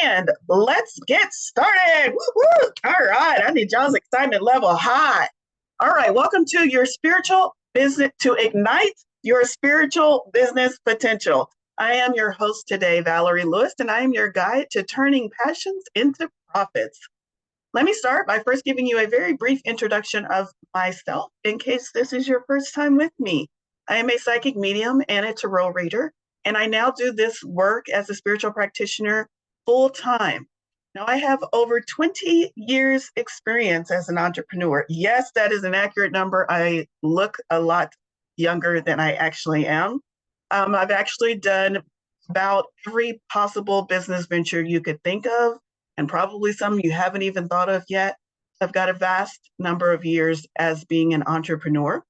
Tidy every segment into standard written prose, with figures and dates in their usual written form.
And let's get started. Woo-hoo. All right, I need y'all's excitement level high. All right, welcome to your spiritual business, to ignite your spiritual business potential. I am your host today, Valorie Lewis, and I am your guide to turning passions into profits. Let me start by first giving you a very brief introduction of myself in case this is your first time with me. I am a psychic medium and a tarot reader, and I now do this work as a spiritual practitioner full time. Now, I have over 20 years experience as an entrepreneur. Yes, that is an accurate number. I look a lot younger than I actually am. I've actually done about every possible business venture you could think of, and probably some you haven't even thought of yet. I've got a vast number of years as being an entrepreneur.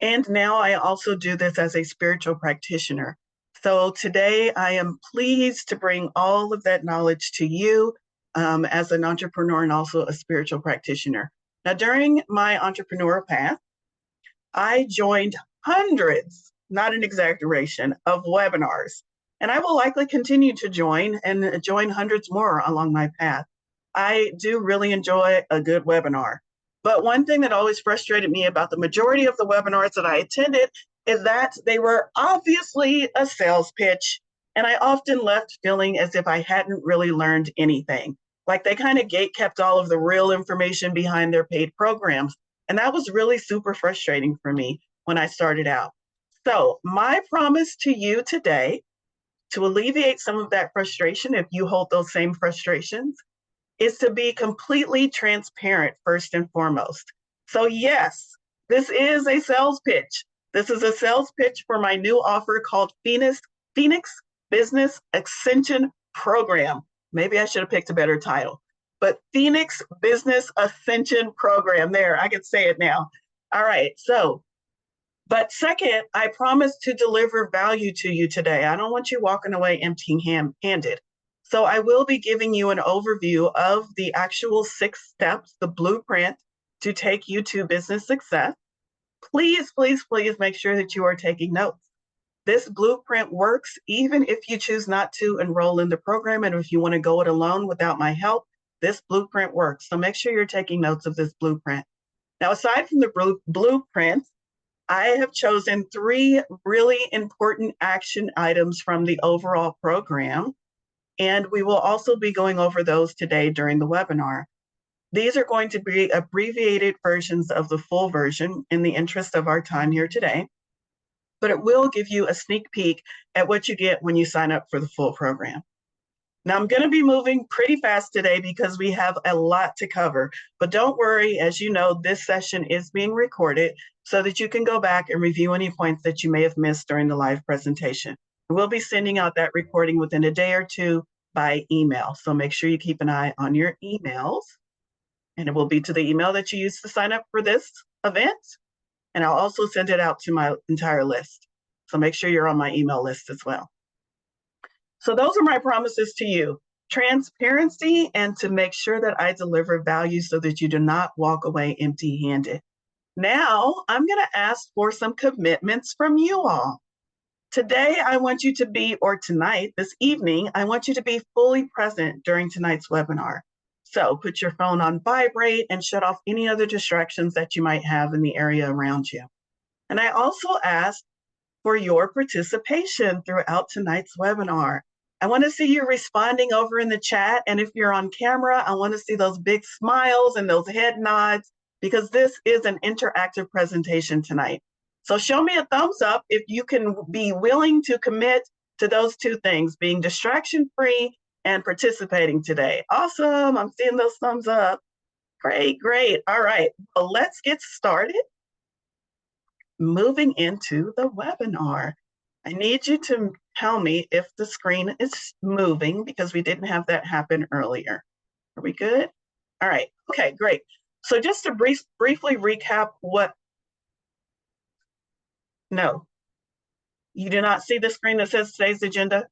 And now I also do this as a spiritual practitioner. So today I am pleased to bring all of that knowledge to you as an entrepreneur and also a spiritual practitioner. Now, during my entrepreneurial path, I joined hundreds, not an exaggeration, of webinars. And I will likely continue to join hundreds more along my path. I do really enjoy a good webinar. But one thing that always frustrated me about the majority of the webinars that I attended is that they were obviously a sales pitch. And I often left feeling as if I hadn't really learned anything. Like they kind of gate kept all of the real information behind their paid programs. And that was really super frustrating for me when I started out. So my promise to you today, to alleviate some of that frustration, if you hold those same frustrations, is to be completely transparent first and foremost. So yes, this is a sales pitch. This is a sales pitch for my new offer called Phoenix Business Ascension Program. Maybe I should have picked a better title, but Phoenix Business Ascension Program. There, I can say it now. All right, but second, I promise to deliver value to you today. I don't want you walking away empty-handed. So I will be giving you an overview of the actual 6 steps, the blueprint to take you to business success. Please, please, please make sure that you are taking notes. This blueprint works even if you choose not to enroll in the program, and if you want to go it alone without my help, this blueprint works. So make sure you're taking notes of this blueprint. Now, aside from the blueprint, I have chosen 3 really important action items from the overall program, and we will also be going over those today during the webinar. These are going to be abbreviated versions of the full version in the interest of our time here today, but it will give you a sneak peek at what you get when you sign up for the full program. Now, I'm going to be moving pretty fast today because we have a lot to cover, but don't worry, as you know, this session is being recorded so that you can go back and review any points that you may have missed during the live presentation. We'll be sending out that recording within a day or 2 by email, so make sure you keep an eye on your emails, and it will be to the email that you used to sign up for this event, and I'll also send it out to my entire list, so make sure you're on my email list as well. So those are my promises to you: transparency, and to make sure that I deliver value so that you do not walk away empty-handed. Now, I'm going to ask for some commitments from you all. Today, I want you to be, or tonight, this evening, I want you to be fully present during tonight's webinar. So put your phone on vibrate and shut off any other distractions that you might have in the area around you. And I also ask for your participation throughout tonight's webinar. I want to see you responding over in the chat. And if you're on camera, I want to see those big smiles and those head nods, because this is an interactive presentation tonight. So show me a thumbs up if you can be willing to commit to those 2 things, being distraction-free and participating today. Awesome, I'm seeing those thumbs up. Great, great. All right, well, let's get started. Moving into the webinar. I need you to tell me if the screen is moving, because we didn't have that happen earlier. Are we good? All right, okay, great. So just to briefly recap no, you do not see the screen that says today's agenda?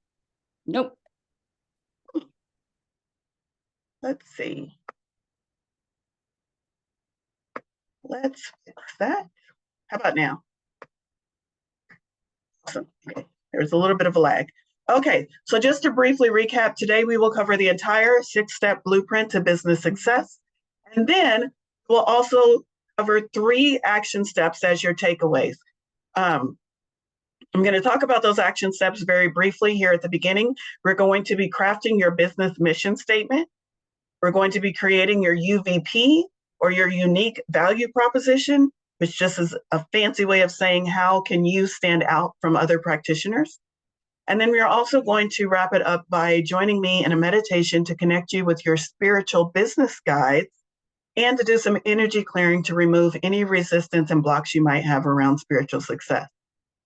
Nope. Let's see. Let's fix that. How about now? Awesome. Okay. There's a little bit of a lag. Okay, so just to briefly recap, today we will cover the entire 6-step blueprint to business success. And then we'll also cover 3 action steps as your takeaways. I'm going to talk about those action steps very briefly here at the beginning. We're going to be crafting your business mission statement. We're going to be creating your UVP, or your unique value proposition, which just is a fancy way of saying how can you stand out from other practitioners. And then we're also going to wrap it up by joining me in a meditation to connect you with your spiritual business guides and to do some energy clearing to remove any resistance and blocks you might have around spiritual success.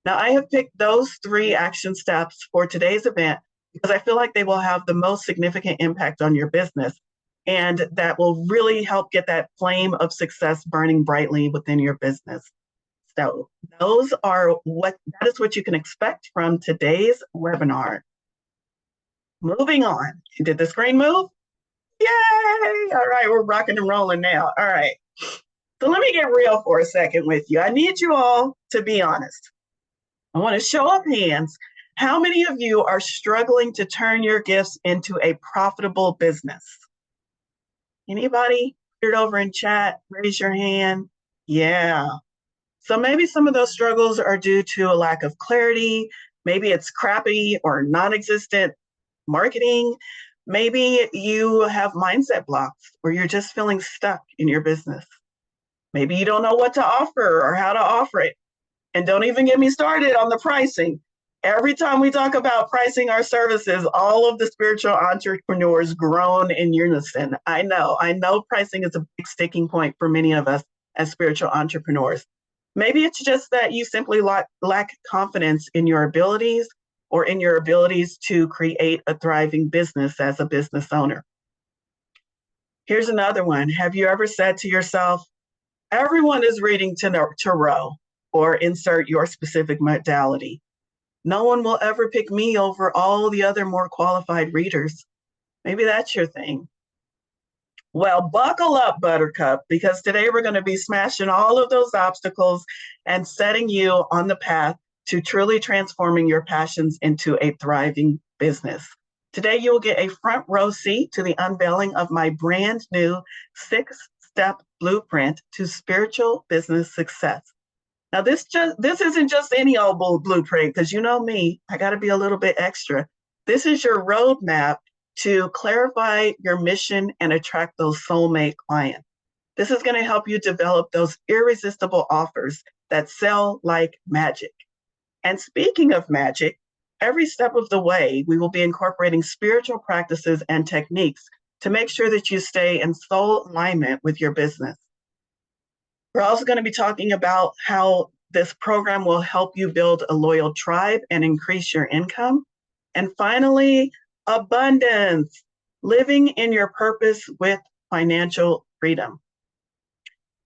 Now, I have picked those 3 action steps for today's event because I feel like they will have the most significant impact on your business, and that will really help get that flame of success burning brightly within your business. So that is what you can expect from today's webinar. Moving on. Did the screen move? Yay! All right, we're rocking and rolling now. All right. So let me get real for a second with you. I need you all to be honest. I want to show of hands. How many of you are struggling to turn your gifts into a profitable business? Anybody? Put it over in chat. Raise your hand. Yeah. So maybe some of those struggles are due to a lack of clarity. Maybe it's crappy or non-existent marketing. Maybe you have mindset blocks or you're just feeling stuck in your business. Maybe you don't know what to offer or how to offer it. And don't even get me started on the pricing. Every time we talk about pricing our services, all of the spiritual entrepreneurs groan in unison. I know pricing is a big sticking point for many of us as spiritual entrepreneurs. Maybe it's just that you simply lack confidence in your abilities or in your abilities to create a thriving business as a business owner. Here's another one. Have you ever said to yourself, everyone is reading tarot, or insert your specific modality. No one will ever pick me over all the other more qualified readers. Maybe that's your thing. Well, buckle up, Buttercup, because today we're going to be smashing all of those obstacles and setting you on the path to truly transforming your passions into a thriving business. Today, you will get a front row seat to the unveiling of my brand new 6-step blueprint to spiritual business success. Now, this isn't just any old blueprint, because you know me, I got to be a little bit extra. This is your roadmap to clarify your mission and attract those soulmate clients. This is going to help you develop those irresistible offers that sell like magic. And speaking of magic, every step of the way, we will be incorporating spiritual practices and techniques to make sure that you stay in soul alignment with your business. We're also going to be talking about how this program will help you build a loyal tribe and increase your income. And finally, abundance, living in your purpose with financial freedom.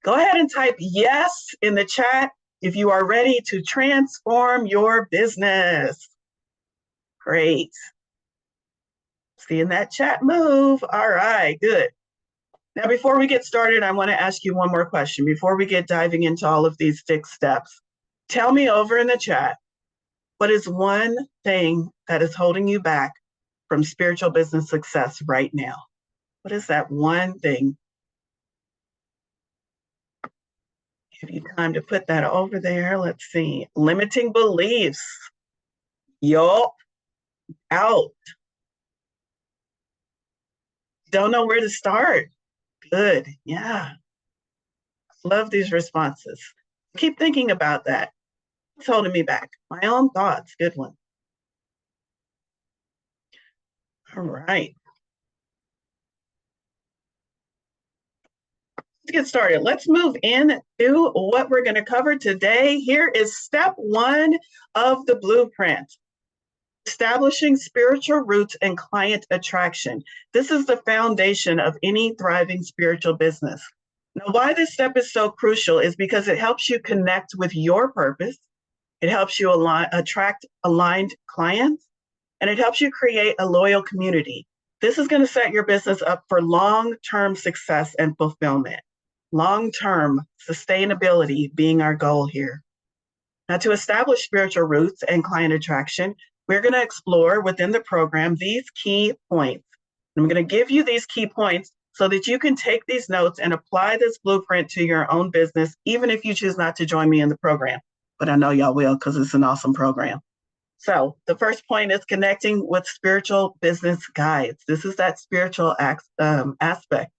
Go ahead and type yes in the chat if you are ready to transform your business. Great. Seeing that chat move. All right, good. Now, before we get started, I want to ask you one more question. Before we get diving into all of these 6 steps, tell me over in the chat, what is one thing that is holding you back from spiritual business success right now? What is that one thing? Give you time to put that over there. Let's see. Limiting beliefs. Yup. Out. Don't know where to start. Good. Yeah. Love these responses. Keep thinking about that. It's holding me back. My own thoughts. Good one. All right. Let's get started. Let's move into what we're going to cover today. Here is step 1 of the blueprint. Establishing spiritual roots and client attraction. This is the foundation of any thriving spiritual business. Now, why this step is so crucial is because it helps you connect with your purpose. It helps you attract aligned clients, and it helps you create a loyal community. This is going to set your business up for long-term success and fulfillment. Long-term sustainability being our goal here. Now, to establish spiritual roots and client attraction, We're going to explore within the program these key points. I'm going to give you these key points so that you can take these notes and apply this blueprint to your own business, even if you choose not to join me in the program. But I know y'all will, because it's an awesome program. So the first point is connecting with spiritual business guides. This is that spiritual aspect.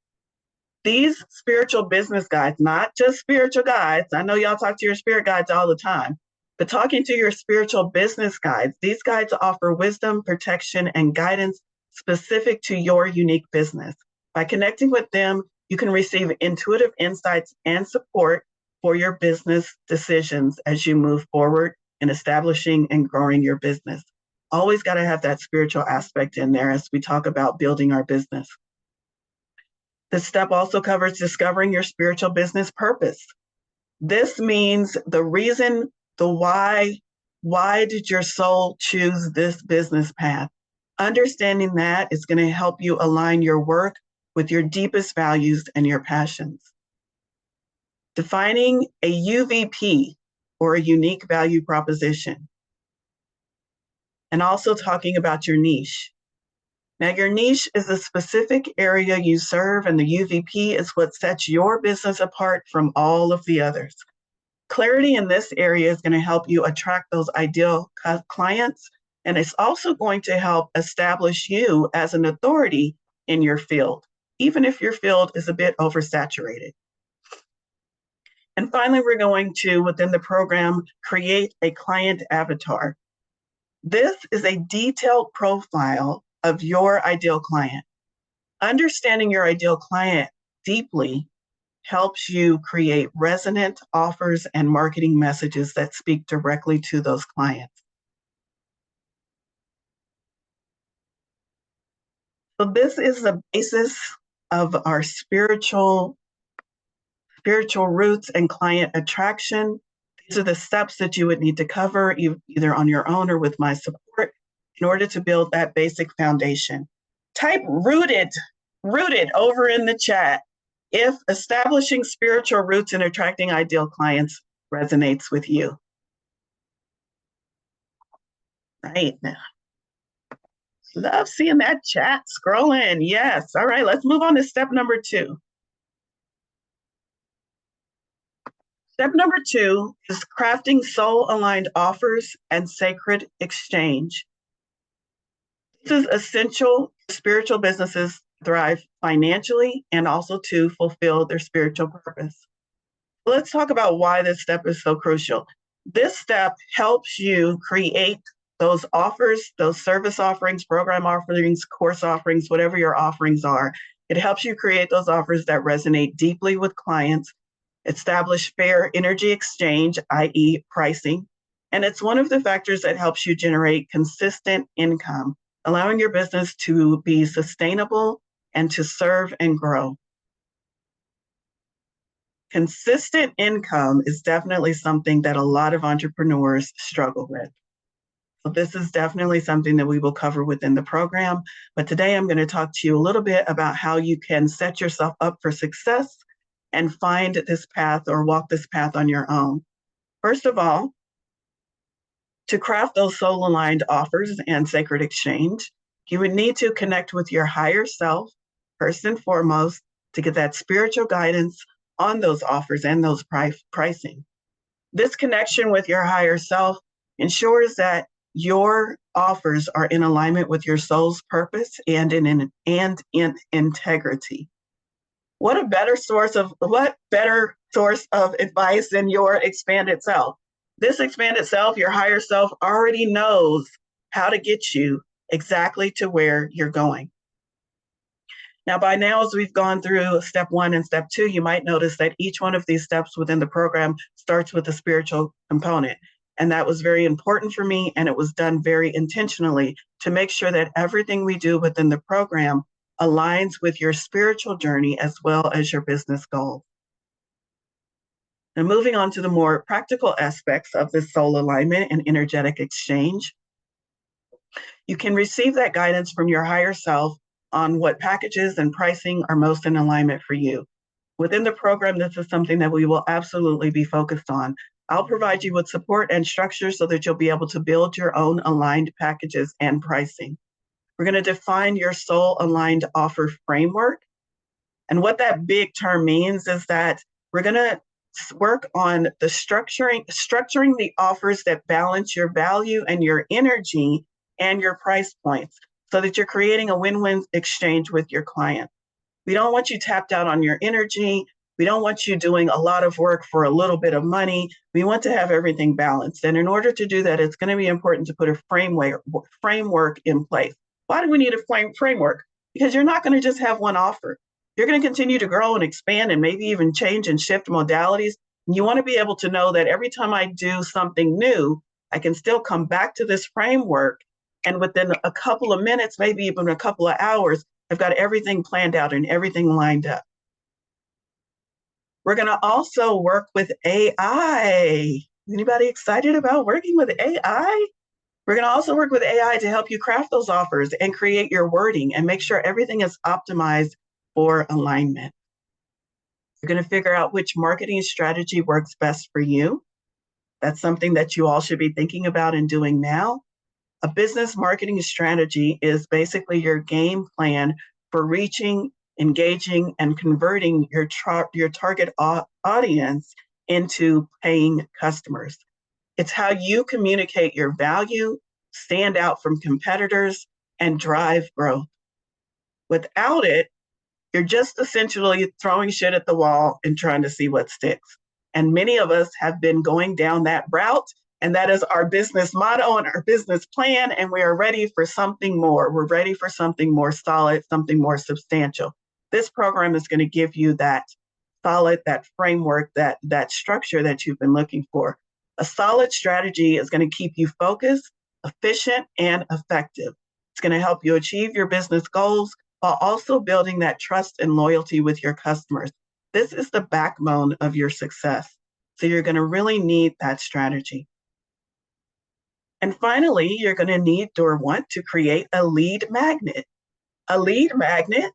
These spiritual business guides, not just spiritual guides. I know y'all talk to your spirit guides all the time, but talking to your spiritual business guides, these guides offer wisdom, protection, and guidance specific to your unique business. By connecting with them, you can receive intuitive insights and support for your business decisions as you move forward in establishing and growing your business. Always got to have that spiritual aspect in there as we talk about building our business. This step also covers discovering your spiritual business purpose. This means the reason, the why. Why did your soul choose this business path? Understanding that is going to help you align your work with your deepest values and your passions. Defining a UVP, or a unique value proposition. And also talking about your niche. Now, your niche is a specific area you serve, and the UVP is what sets your business apart from all of the others. Clarity in this area is going to help you attract those ideal clients, and it's also going to help establish you as an authority in your field, even if your field is a bit oversaturated. And finally, we're going to, within the program, create a client avatar. This is a detailed profile of your ideal client. Understanding your ideal client deeply helps you create resonant offers and marketing messages that speak directly to those clients. So this is the basis of our spiritual roots and client attraction. These are the steps that you would need to cover either on your own or with my support in order to build that basic foundation. Type rooted over in the chat if establishing spiritual roots and attracting ideal clients resonates with you. Right now. Love seeing that chat scrolling. Yes. All right, let's move on to step number 2. Step number 2 is crafting soul-aligned offers and sacred exchange. This is essential for spiritual businesses to thrive financially and also to fulfill their spiritual purpose. Let's talk about why this step is so crucial. This step helps you create those offers, those service offerings, program offerings, course offerings, whatever your offerings are. It helps you create those offers that resonate deeply with clients, establish fair energy exchange, i.e. pricing, and it's one of the factors that helps you generate consistent income, allowing your business to be sustainable and to serve and grow. Consistent income is definitely something that a lot of entrepreneurs struggle with. So this is definitely something that we will cover within the program. But today I'm going to talk to you a little bit about how you can set yourself up for success and find this path or walk this path on your own. First of all, to craft those soul-aligned offers and sacred exchange, you would need to connect with your higher self, first and foremost, to get that spiritual guidance on those offers and those pricing. This connection with your higher self ensures that your offers are in alignment with your soul's purpose and in integrity. What better source of advice than your expanded self? This expanded self, your higher self, already knows how to get you exactly to where you're going. Now, by now, as we've gone through step 1 and step 2, you might notice that each one of these steps within the program starts with a spiritual component. And that was very important for me, and it was done very intentionally to make sure that everything we do within the program aligns with your spiritual journey as well as your business goals. Now, moving on to the more practical aspects of this soul alignment and energetic exchange, you can receive that guidance from your higher self on what packages and pricing are most in alignment for you. Within the program, this is something that we will absolutely be focused on. I'll provide you with support and structure so that you'll be able to build your own aligned packages and pricing. We're going to define your soul aligned offer framework. And what that big term means is that we're going to work on the structuring the offers that balance your value and your energy and your price points so that you're creating a win-win exchange with your client. We don't want you tapped out on your energy. We don't want you doing a lot of work for a little bit of money. We want to have everything balanced. And in order to do that, it's going to be important to put a framework in place. Why do we need a framework? Because you're not going to just have one offer. You're going to continue to grow and expand and maybe even change and shift modalities. And you want to be able to know that every time I do something new, I can still come back to this framework. And within a couple of minutes, maybe even a couple of hours, I've got everything planned out and everything lined up. We're going to also work with AI. Anybody excited about working with AI? We're going to also work with AI to help you craft those offers and create your wording and make sure everything is optimized for alignment. You're going to figure out which marketing strategy works best for you. That's something that you all should be thinking about and doing now. A business marketing strategy is basically your game plan for reaching, engaging, and converting your target audience into paying customers. It's how you communicate your value, stand out from competitors, and drive growth. Without it, you're just essentially throwing shit at the wall and trying to see what sticks. And many of us have been going down that route, and that is our business motto and our business plan, and we are ready for something more. We're ready for something more solid, something more substantial. This program is going to give you that solid, that framework, that structure that you've been looking for. A solid strategy is going to keep you focused, efficient, and effective. It's going to help you achieve your business goals while also building that trust and loyalty with your customers. This is the backbone of your success. So you're going to really need that strategy. And finally, you're going to need or want to create a lead magnet. A lead magnet,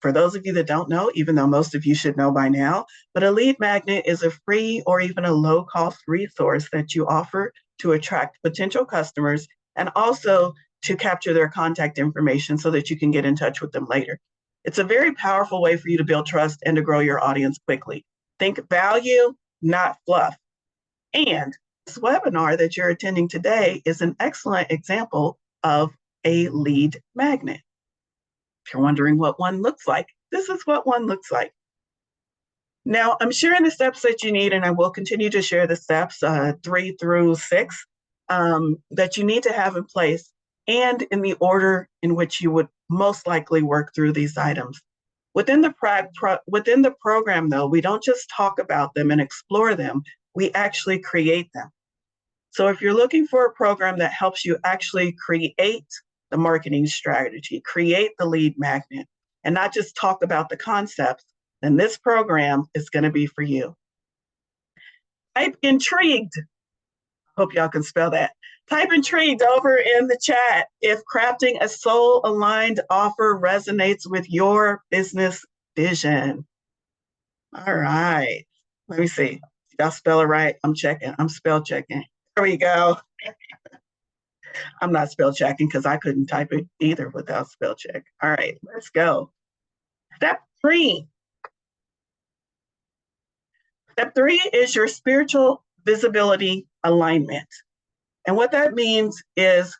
for those of you that don't know, even though most of you should know by now, but a lead magnet is a free or even a low-cost resource that you offer to attract potential customers and also to capture their contact information so that you can get in touch with them later. It's a very powerful way for you to build trust and to grow your audience quickly. Think value, not fluff. And this webinar that you're attending today is an excellent example of a lead magnet. If you're wondering what one looks like, this is what one looks like. Now, I'm sharing the steps that you need, and I will continue to share the steps 3 through 6 that you need to have in place and in the order in which you would most likely work through these items. Within the program, though, we don't just talk about them and explore them, we actually create them. So if you're looking for a program that helps you actually create the marketing strategy, create the lead magnet, and not just talk about the concepts, then this program is going to be for you. Type intrigued. Hope y'all can spell that. Type intrigued over in the chat if crafting a soul-aligned offer resonates with your business vision. All right. Let me see. Did y'all spell it right? I'm checking. I'm spell checking. There we go. I'm not spell checking because I couldn't type it either without spell check. All right, let's go. Step 3. Step 3 is your spiritual visibility alignment. And what that means is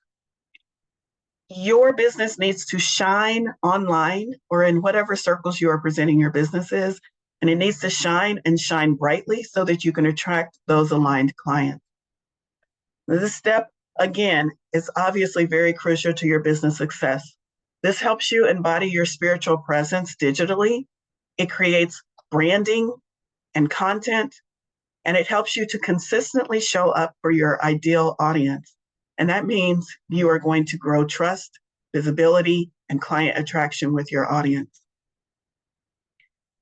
your business needs to shine online or in whatever circles you are presenting your business is, and it needs to shine and shine brightly so that you can attract those aligned clients. This step, again, is obviously very crucial to your business success. This helps you embody your spiritual presence digitally. It creates branding and content, and it helps you to consistently show up for your ideal audience. And that means you are going to grow trust, visibility, and client attraction with your audience.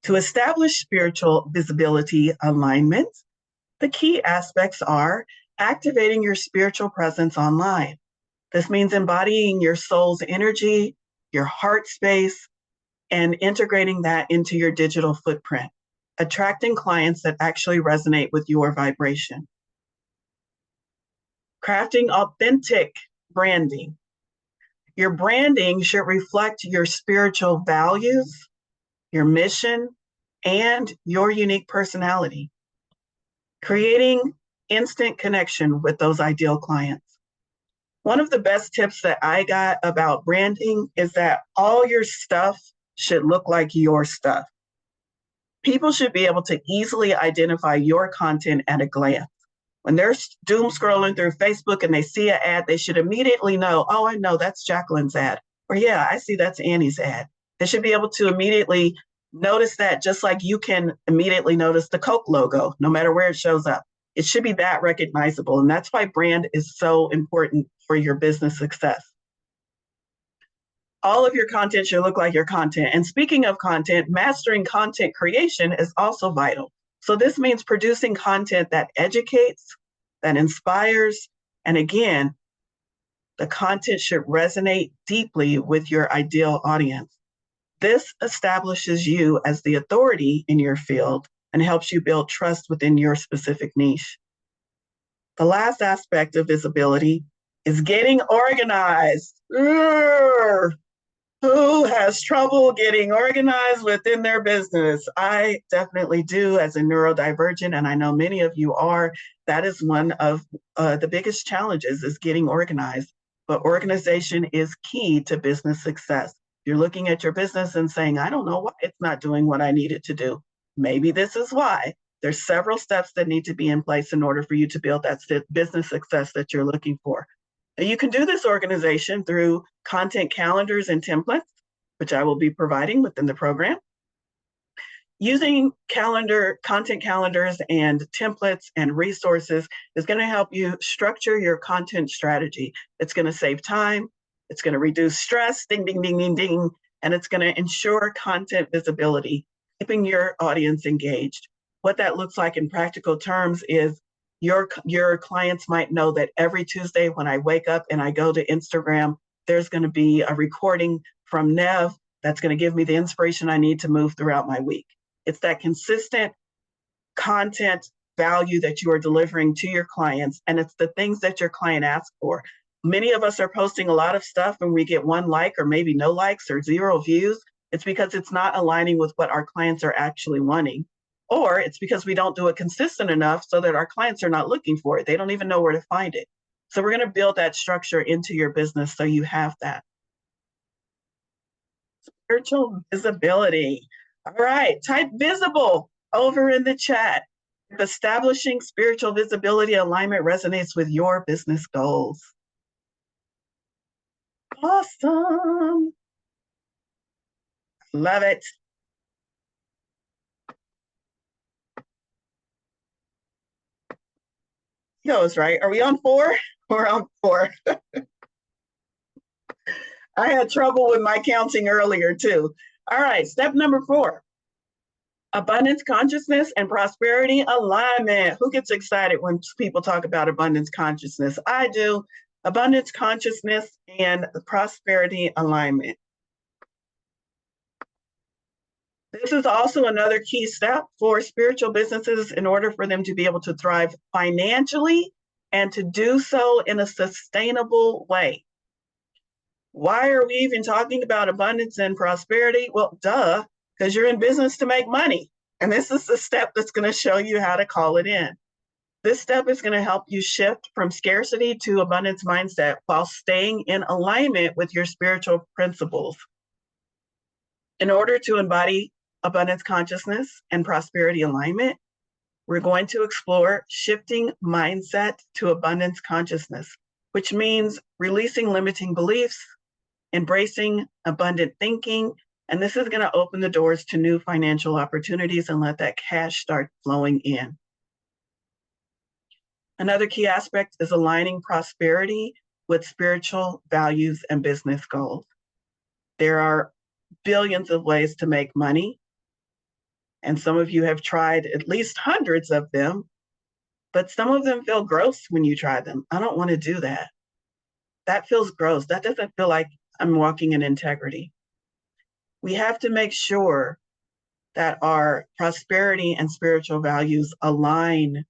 To establish spiritual visibility alignment, the key aspects are activating your spiritual presence online. This means embodying your soul's energy, your heart space, and integrating that into your digital footprint, attracting clients that actually resonate with your vibration. Crafting authentic branding. Your branding should reflect your spiritual values, your mission, and your unique personality. Creating instant connection with those ideal clients. One of the best tips that I got about branding is that all your stuff should look like your stuff. People should be able to easily identify your content at a glance. When they're doom scrolling through Facebook and they see an ad, they should immediately know, oh, I know that's Jacqueline's ad. Or yeah, I see that's Annie's ad. They should be able to immediately notice that, just like you can immediately notice the Coke logo, no matter where it shows up. It should be that recognizable. And that's why brand is so important for your business success. All of your content should look like your content. And speaking of content, mastering content creation is also vital. So this means producing content that educates, that inspires, and again, the content should resonate deeply with your ideal audience. This establishes you as the authority in your field and helps you build trust within your specific niche. The last aspect of visibility is getting organized. Who has trouble getting organized within their business? I definitely do, as a neurodivergent, and I know many of you are. That is one of the biggest challenges, is getting organized. But organization is key to business success. You're looking at your business and saying, I don't know why it's not doing what I need it to do. Maybe this is why. There's several steps that need to be in place in order for you to build that business success that you're looking for. You can do this organization through content calendars and templates, which I will be providing within the program. Using content calendars and templates and resources is going to help you structure your content strategy. It's going to save time, it's going to reduce stress, ding, ding, ding, ding, ding, and it's going to ensure content visibility, keeping your audience engaged. What that looks like in practical terms is your clients might know that every Tuesday when I wake up and I go to Instagram, there's going to be a recording from Nev that's going to give me the inspiration I need to move throughout my week. It's that consistent content value that you are delivering to your clients, and it's the things that your client asks for. Many of us are posting a lot of stuff and we get 1 like or maybe no likes or 0 views. It's because it's not aligning with what our clients are actually wanting. Or it's because we don't do it consistent enough so that our clients are not looking for it. They don't even know where to find it. So we're going to build that structure into your business so you have that. Spiritual visibility. All right, type visible over in the chat. If establishing spiritual visibility alignment resonates with your business goals. Awesome. Love it. Goes right. Are we on 4? We're on 4. I had trouble with my counting earlier too. All right, step number 4. Abundance consciousness and prosperity alignment. Who gets excited when people talk about abundance consciousness? I do. Abundance consciousness and prosperity alignment. This is also another key step for spiritual businesses in order for them to be able to thrive financially and to do so in a sustainable way. Why are we even talking about abundance and prosperity? Well, duh, because you're in business to make money. And this is the step that's going to show you how to call it in. This step is going to help you shift from scarcity to abundance mindset while staying in alignment with your spiritual principles. In order to embody abundance consciousness and prosperity alignment, we're going to explore shifting mindset to abundance consciousness, which means releasing limiting beliefs, embracing abundant thinking, and this is going to open the doors to new financial opportunities and let that cash start flowing in. Another key aspect is aligning prosperity with spiritual values and business goals. There are billions of ways to make money, and some of you have tried at least hundreds of them, but some of them feel gross when you try them. I don't want to do that. That feels gross. That doesn't feel like I'm walking in integrity. We have to make sure that our prosperity and spiritual values align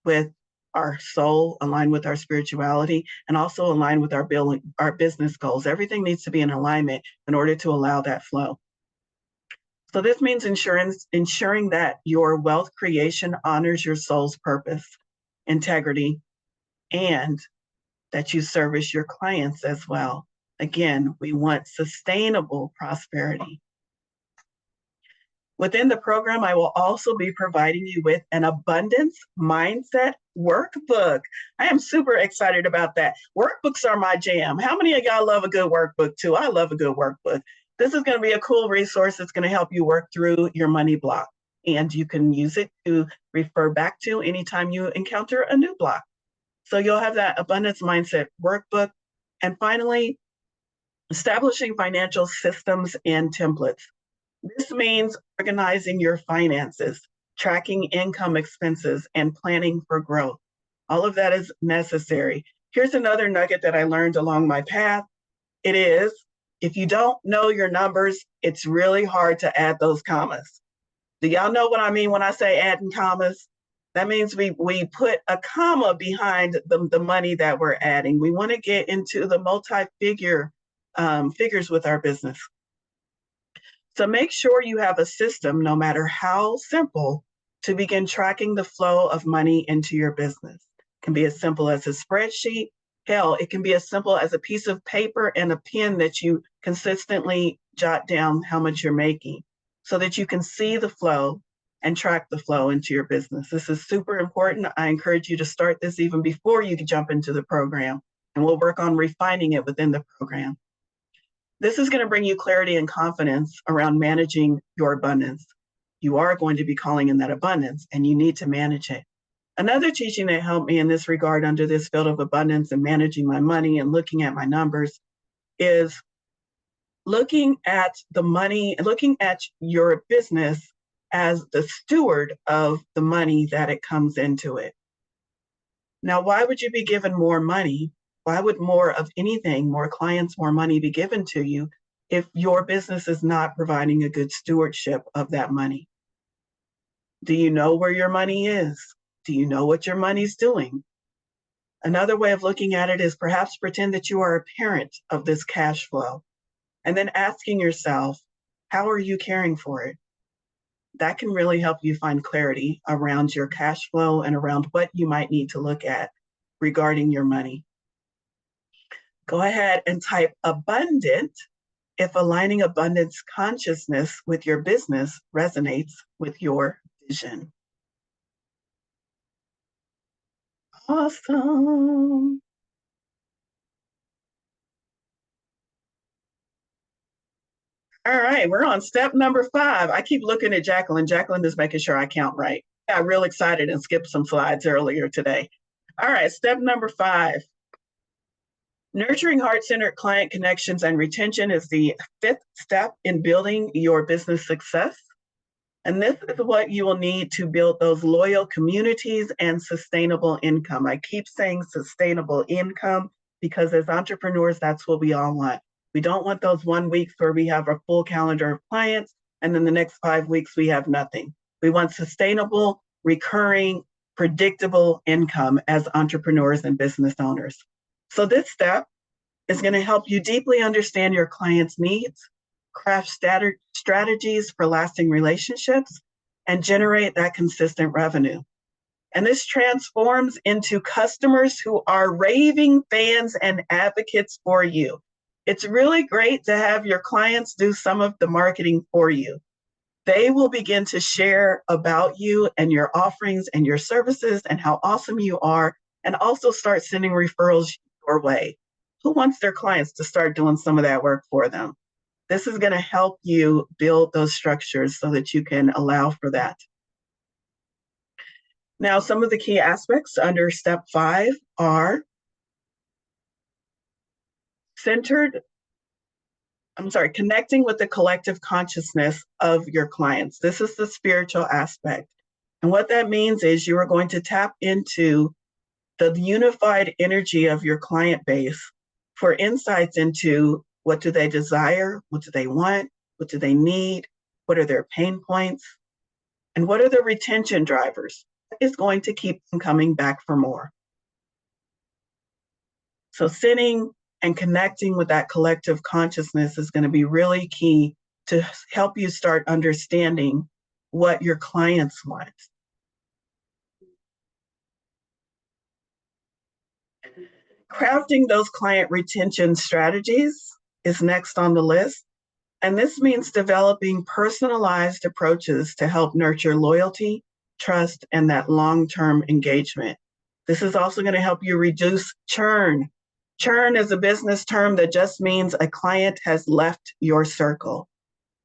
with our soul, align with our spirituality, and also align with our business goals. Everything needs to be in alignment in order to allow that flow. So this means ensuring that your wealth creation honors your soul's purpose, integrity, and that you service your clients as well. Again, we want sustainable prosperity. Within the program, I will also be providing you with an abundance mindset workbook. I am super excited about that. Workbooks are my jam. How many of y'all love a good workbook too? I love a good workbook. This is going to be a cool resource that's going to help you work through your money block. And you can use it to refer back to anytime you encounter a new block. So you'll have that abundance mindset workbook. And finally, establishing financial systems and templates. This means organizing your finances, tracking income expenses, and planning for growth. All of that is necessary. Here's another nugget that I learned along my path. It is, if you don't know your numbers, it's really hard to add those commas. Do y'all know what I mean when I say adding commas? That means we put a comma behind the money that we're adding. We want to get into the multi-figure figures with our business. So make sure you have a system, no matter how simple, to begin tracking the flow of money into your business. It can be as simple as a spreadsheet. Hell, it can be as simple as a piece of paper and a pen that you consistently jot down how much you're making so that you can see the flow and track the flow into your business. This is super important. I encourage you to start this even before you jump into the program, and we'll work on refining it within the program. This is going to bring you clarity and confidence around managing your abundance. You are going to be calling in that abundance, and you need to manage it. Another teaching that helped me in this regard under this field of abundance and managing my money and looking at my numbers is looking at the money, looking at your business as the steward of the money that it comes into it. Now, why would you be given more money? Why would more of anything, more clients, more money be given to you if your business is not providing a good stewardship of that money? Do you know where your money is? Do you know what your money's doing? Another way of looking at it is perhaps pretend that you are a parent of this cash flow and then asking yourself, how are you caring for it? That can really help you find clarity around your cash flow and around what you might need to look at regarding your money. Go ahead and type abundant if aligning abundance consciousness with your business resonates with your vision. Awesome. All right, we're on step number 5. I keep looking at Jacqueline. Jacqueline is making sure I count right. I got real excited and skipped some slides earlier today. All right, step number 5. Nurturing heart-centered client connections and retention is the 5th step in building your business success. And this is what you will need to build those loyal communities and sustainable income. I keep saying sustainable income because as entrepreneurs, that's what we all want. We don't want those 1 weeks where we have a full calendar of clients and then the next 5 weeks we have nothing. We want sustainable, recurring, predictable income as entrepreneurs and business owners. So this step is going to help you deeply understand your clients' needs, craft strategies for lasting relationships, and generate that consistent revenue. And this transforms into customers who are raving fans and advocates for you. It's really great to have your clients do some of the marketing for you. They will begin to share about you and your offerings and your services and how awesome you are, and also start sending referrals your way. Who wants their clients to start doing some of that work for them? This is going to help you build those structures so that you can allow for that. Now, some of the key aspects under step 5 are connecting with the collective consciousness of your clients. This is the spiritual aspect. And what that means is you are going to tap into the unified energy of your client base for insights into what do they desire, what do they want, what do they need, what are their pain points, and what are the retention drivers. is going to keep them coming back for more. So sitting and connecting with that collective consciousness is going to be really key to help you start understanding what your clients want. Crafting those client retention strategies is next on the list. And this means developing personalized approaches to help nurture loyalty, trust, and that long-term engagement. This is also going to help you reduce churn. Churn is a business term that just means a client has left your circle.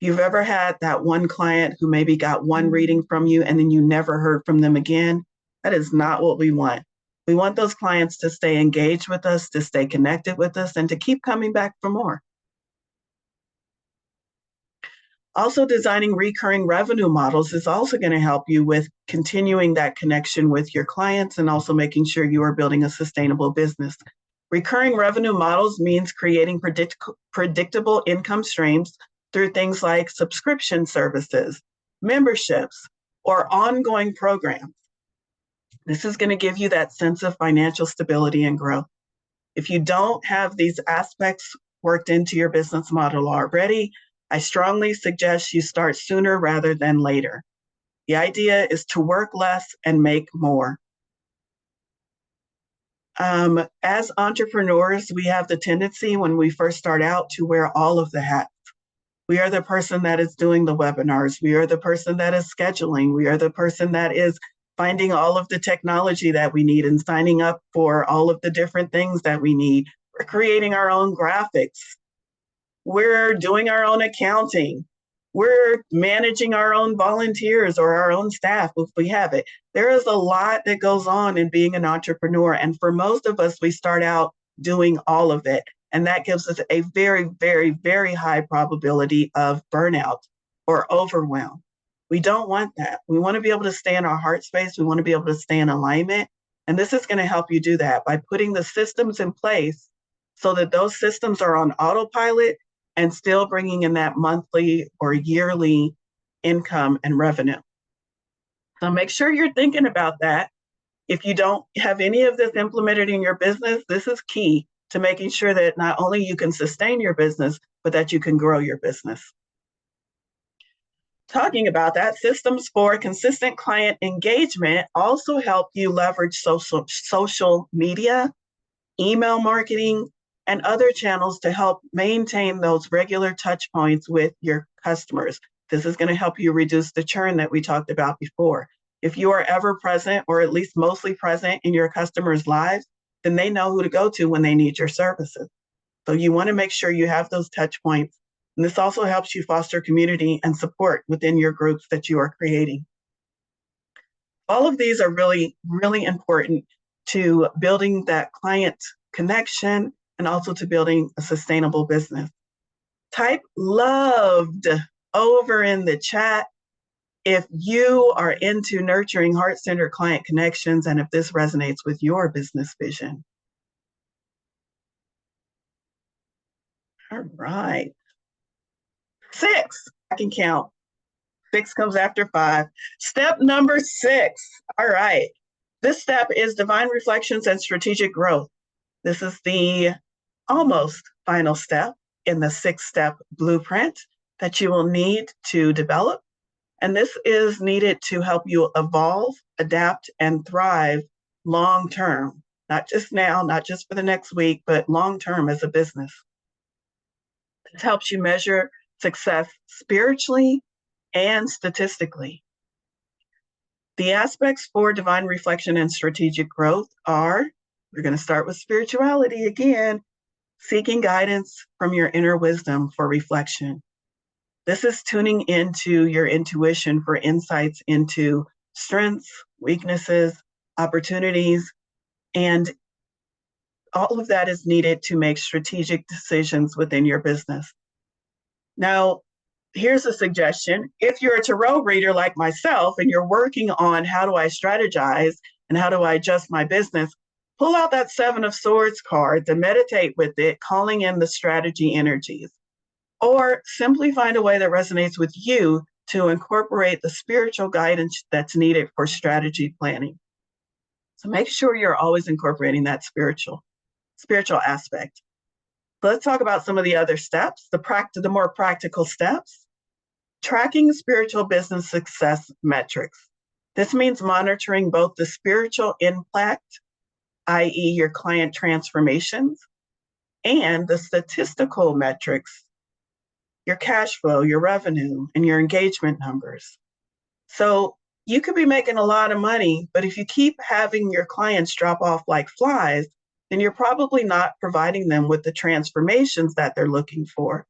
If you've ever had that one client who maybe got one reading from you and then you never heard from them again, that is not what we want. We want those clients to stay engaged with us, to stay connected with us, and to keep coming back for more. Also, designing recurring revenue models is also going to help you with continuing that connection with your clients and also making sure you are building a sustainable business. Recurring revenue models means creating predictable income streams through things like subscription services, memberships, or ongoing programs. This is going to give you that sense of financial stability and growth. If you don't have these aspects worked into your business model already, I strongly suggest you start sooner rather than later. The idea is to work less and make more. As entrepreneurs, we have the tendency when we first start out to wear all of the hats. We are the person that is doing the webinars. We are the person that is scheduling. We are the person that is finding all of the technology that we need and signing up for all of the different things that we need. We're creating our own graphics. We're doing our own accounting. We're managing our own volunteers or our own staff if we have it. There is a lot that goes on in being an entrepreneur. And for most of us, we start out doing all of it. And that gives us a very, very, very high probability of burnout or overwhelm. We don't want that. We want to be able to stay in our heart space. We want to be able to stay in alignment. And this is going to help you do that by putting the systems in place so that those systems are on autopilot and still bringing in that monthly or yearly income and revenue. So make sure you're thinking about that. If you don't have any of this implemented in your business, this is key to making sure that not only you can sustain your business, but that you can grow your business. Talking about that, systems for consistent client engagement also help you leverage social media, email marketing, and other channels to help maintain those regular touch points with your customers. This is going to help you reduce the churn that we talked about before. If you are ever present, or at least mostly present in your customers' lives, then they know who to go to when they need your services. So you want to make sure you have those touch points. And this also helps you foster community and support within your groups that you are creating. All of these are really, really important to building that client connection and also to building a sustainable business. Type loved over in the chat if you are into nurturing heart-centered client connections and if this resonates with your business vision. All right. 6, I can count. 6 comes after 5. Step number 6. All right. This step is divine reflections and strategic growth. This is the almost final step in the 6-step blueprint that you will need to develop. And this is needed to help you evolve, adapt, and thrive long-term, not just now, not just for the next week, but long-term as a business. This helps you measure success spiritually and statistically. The aspects for divine reflection and strategic growth are, we're going to start with spirituality again, seeking guidance from your inner wisdom for reflection. This is tuning into your intuition for insights into strengths, weaknesses, opportunities, and all of that is needed to make strategic decisions within your business. Now, here's a suggestion. If you're a tarot reader like myself and you're working on how do I strategize and how do I adjust my business, pull out that 7 of Swords card to meditate with it, calling in the strategy energies. Or simply find a way that resonates with you to incorporate the spiritual guidance that's needed for strategy planning. So make sure you're always incorporating that spiritual aspect. Let's talk about some of the other steps, the more practical steps. Tracking spiritual business success metrics. This means monitoring both the spiritual impact, i.e. your client transformations, and the statistical metrics, your cash flow, your revenue, and your engagement numbers. So you could be making a lot of money, but if you keep having your clients drop off like flies, then you're probably not providing them with the transformations that they're looking for.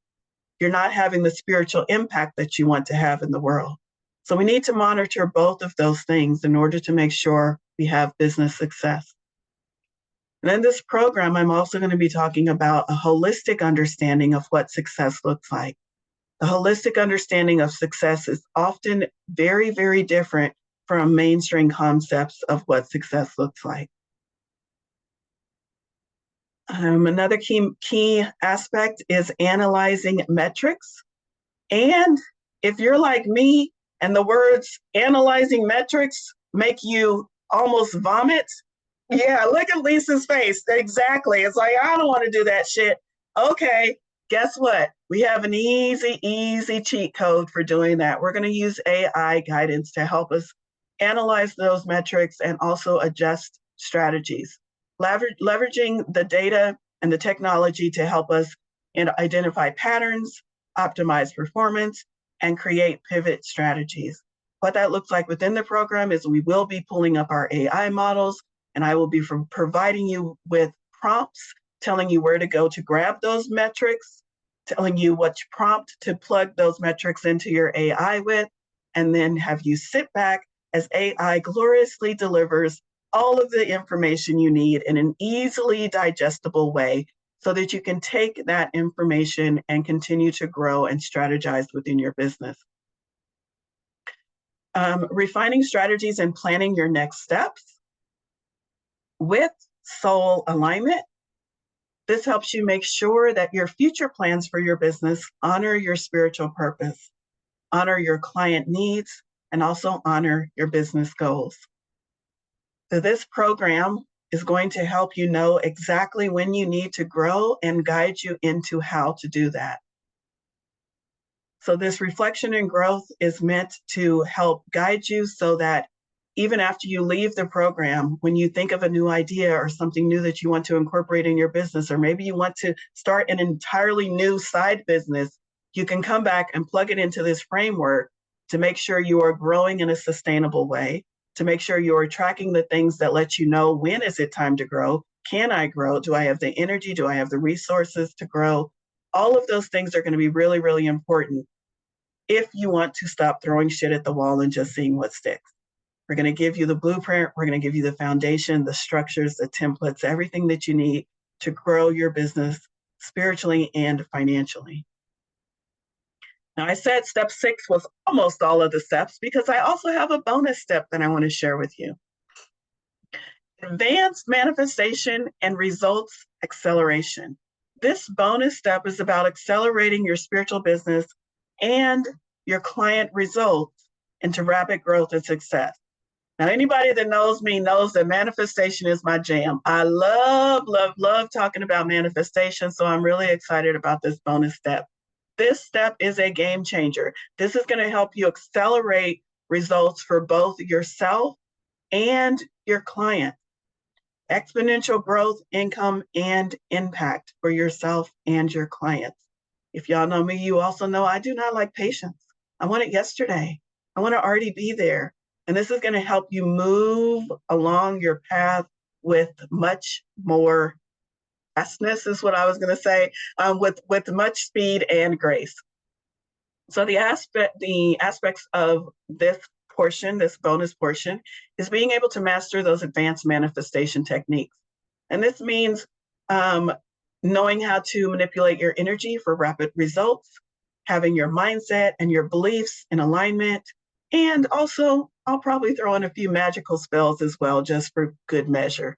You're not having the spiritual impact that you want to have in the world. So we need to monitor both of those things in order to make sure we have business success. And in this program, I'm also going to be talking about a holistic understanding of what success looks like. The holistic understanding of success is often very, very different from mainstream concepts of what success looks like. Another key aspect is analyzing metrics. And if you're like me and the words analyzing metrics make you almost vomit, yeah, look at Lisa's face. Exactly. It's like, I don't want to do that shit. Okay, guess what? We have an easy cheat code for doing that. We're going to use AI guidance to help us analyze those metrics and also adjust strategies. Leveraging the data and the technology to help us identify patterns, optimize performance, and create pivot strategies. What that looks like within the program is we will be pulling up our AI models, and I will be providing you with prompts, telling you where to go to grab those metrics, telling you which prompt to plug those metrics into your AI with, and then have you sit back as AI gloriously delivers all of the information you need in an easily digestible way so that you can take that information and continue to grow and strategize within your business. Refining strategies and planning your next steps with soul alignment. This helps you make sure that your future plans for your business honor your spiritual purpose, honor your client needs, and also honor your business goals. So this program is going to help you know exactly when you need to grow and guide you into how to do that. So this reflection and growth is meant to help guide you so that even after you leave the program, when you think of a new idea or something new that you want to incorporate in your business, or maybe you want to start an entirely new side business, you can come back and plug it into this framework to make sure you are growing in a sustainable way, to make sure you are tracking the things that let you know when is it time to grow, can I grow, do I have the energy, do I have the resources to grow? All of those things are going to be really, really important if you want to stop throwing shit at the wall and just seeing what sticks. We're going to give you the blueprint. We're going to give you the foundation, the structures, the templates, everything that you need to grow your business spiritually and financially. Now, I said step 6 was almost all of the steps because I also have a bonus step that I want to share with you. Advanced manifestation and results acceleration. This bonus step is about accelerating your spiritual business and your client results into rapid growth and success. Now, anybody that knows me knows that manifestation is my jam. I love talking about manifestation, so I'm really excited about this bonus step. This step is a game changer. This is going to help you accelerate results for both yourself and your client. Exponential growth, income, and impact for yourself and your clients. If y'all know me, you also know I do not like patience. I want it yesterday. I want to already be there. And this is going to help you move along your path with much more fastness, is what I was going to say, with much speed and grace. So the aspects of this portion, this bonus portion, is being able to master those advanced manifestation techniques. And this means knowing how to manipulate your energy for rapid results, having your mindset and your beliefs in alignment, and also I'll probably throw in a few magical spells as well, just for good measure.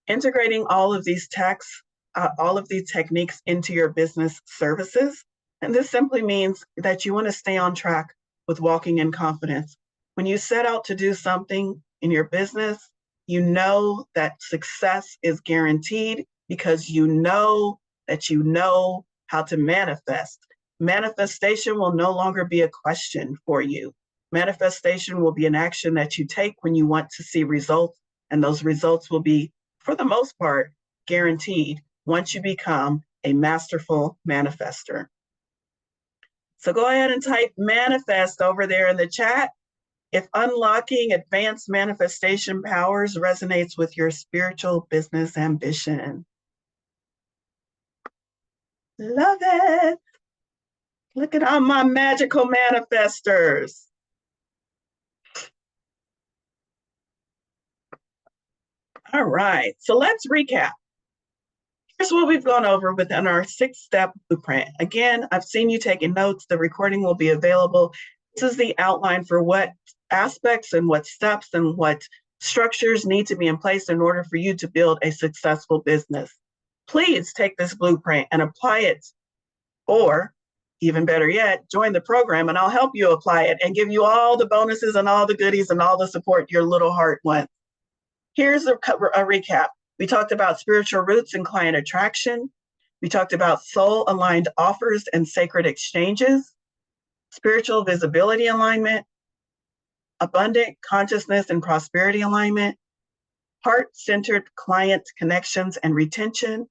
Integrating all of these techniques into your business services. And this simply means that you want to stay on track with walking in confidence. When you set out to do something in your business, you know that success is guaranteed because you know that you know how to manifest. Manifestation will no longer be a question for you. Manifestation will be an action that you take when you want to see results, and those results will be, for the most part, guaranteed once you become a masterful manifester. So go ahead and type manifest over there in the chat. If unlocking advanced manifestation powers resonates with your spiritual business ambition. Love it. Look at all my magical manifestors. All right, so let's recap. Here's what we've gone over within our 6-step blueprint. Again, I've seen you taking notes. The recording will be available. This is the outline for what aspects and what steps and what structures need to be in place in order for you to build a successful business. Please take this blueprint and apply it, or even better yet, join the program and I'll help you apply it and give you all the bonuses and all the goodies and all the support your little heart wants. Here's a recap. We talked about spiritual roots and client attraction. We talked about soul-aligned offers and sacred exchanges, spiritual visibility alignment, abundant consciousness and prosperity alignment, heart-centered client connections and retention,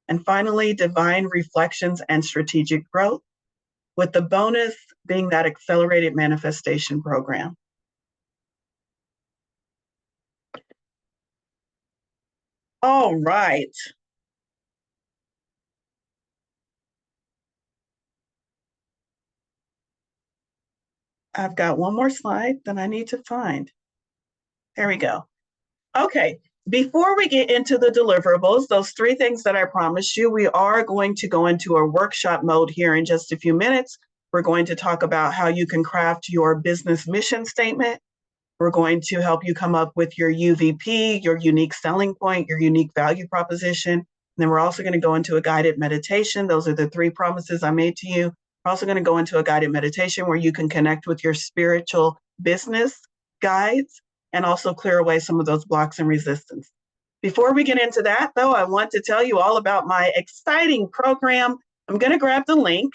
and finally, divine reflections and strategic growth, with the bonus being that accelerated manifestation program. All right. I've got one more slide that I need to find. There we go. Okay, before we get into the deliverables, those 3 things that I promised you, we are going to go into a workshop mode here in just a few minutes. We're going to talk about how you can craft your business mission statement. We're going to help you come up with your UVP, your unique selling point, your unique value proposition. And then we're also going to go into a guided meditation. Those are the 3 promises I made to you. We're also going to go into a guided meditation where you can connect with your spiritual business guides and also clear away some of those blocks and resistance. Before we get into that, though, I want to tell you all about my exciting program. I'm going to grab the link.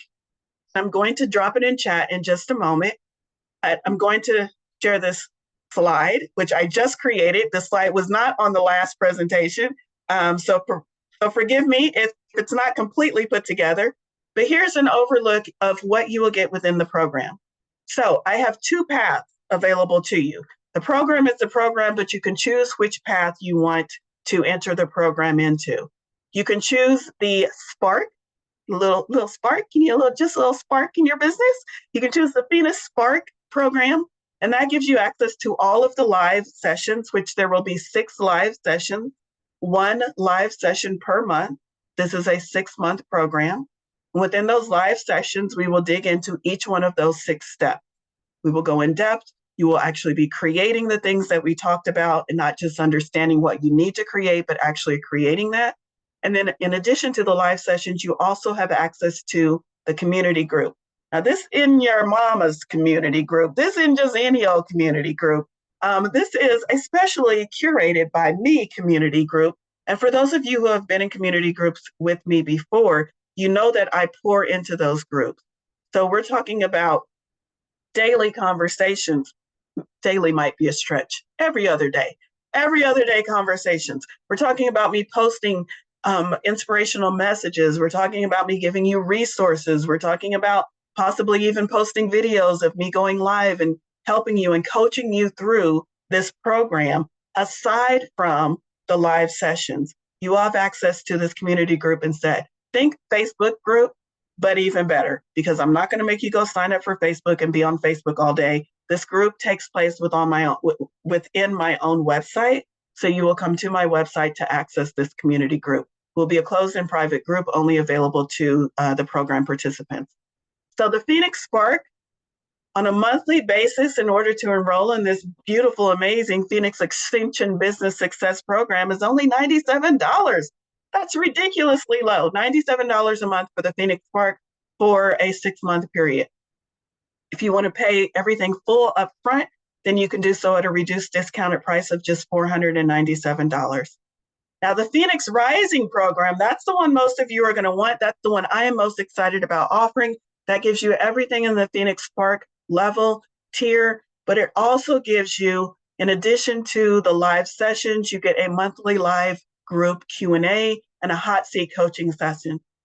I'm going to drop it in chat in just a moment. I'm going to share this slide, which I just created. The slide was not on the last presentation. So forgive me if it's not completely put together, but here's an overlook of what you will get within the program. So I have 2 paths available to you. The program is the program, but you can choose which path you want to enter the program into. You can choose the spark, little spark, you need just a little spark in your business. You can choose the Phoenix Spark program, and that gives you access to all of the live sessions, which there will be 6 live sessions, 1 live session per month. This is a 6-month program. Within those live sessions, we will dig into each one of those 6 steps. We will go in depth. You will actually be creating the things that we talked about and not just understanding what you need to create, but actually creating that. And then in addition to the live sessions, you also have access to the community group. Now, this in your mama's community group. This isn't just any old community group. This is a specially curated by me community group. And for those of you who have been in community groups with me before, you know that I pour into those groups. So we're talking about daily conversations. Daily might be a stretch. Every other day conversations. We're talking about me posting inspirational messages. We're talking about me giving you resources. We're talking about possibly even posting videos of me going live and helping you and coaching you through this program. Aside from the live sessions, you have access to this community group instead. Think Facebook group, but even better, because I'm not going to make you go sign up for Facebook and be on Facebook all day. This group takes place within my own website. So you will come to my website to access this community group. It will be a closed and private group only available to the program participants. So the Phoenix Spark, on a monthly basis, in order to enroll in this beautiful, amazing Phoenix Extension Business Success Program, is only $97. That's ridiculously low. $97 a month for the Phoenix Spark. for a 6-month period. If you want to pay everything full up front, then you can do so at a reduced discounted price of just $497. Now, the Phoenix Rising program, that's the one most of you are going to want. That's the one I am most excited about offering. That gives you everything in the Phoenix Spark level tier, but it also gives you, in addition to the live sessions, you get a monthly live group Q&A and a hot seat coaching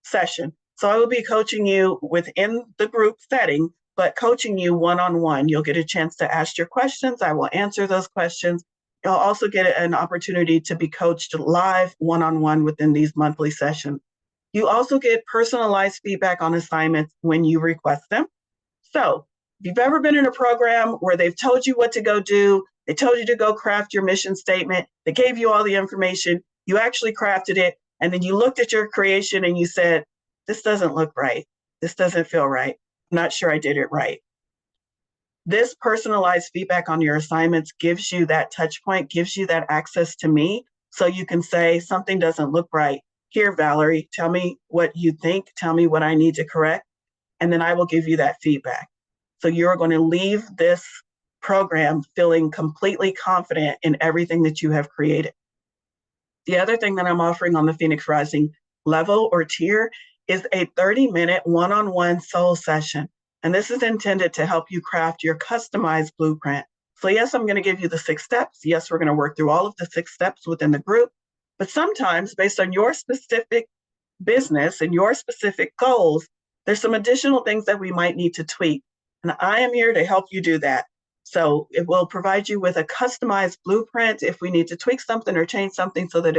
session. So I will be coaching you within the group setting, but coaching you one-on-one. You'll get a chance to ask your questions. I will answer those questions. You'll also get an opportunity to be coached live one-on-one within these monthly sessions. You also get personalized feedback on assignments when you request them. So if you've ever been in a program where they've told you what to go do, they told you to go craft your mission statement, they gave you all the information, you actually crafted it, and then you looked at your creation and you said, this doesn't look right. This doesn't feel right. I'm not sure I did it right. This personalized feedback on your assignments gives you that touch point, gives you that access to me, so you can say something doesn't look right. Here, Valorie, tell me what you think, tell me what I need to correct, and then I will give you that feedback. So you're going to leave this program feeling completely confident in everything that you have created. The other thing that I'm offering on the Phoenix Rising level or tier is a 30-minute one-on-one soul session. And this is intended to help you craft your customized blueprint. So yes, I'm going to give you the 6 steps. Yes, we're going to work through all of the 6 steps within the group. But sometimes, based on your specific business and your specific goals, there's some additional things that we might need to tweak. And I am here to help you do that. So it will provide you with a customized blueprint if we need to tweak something or change something so that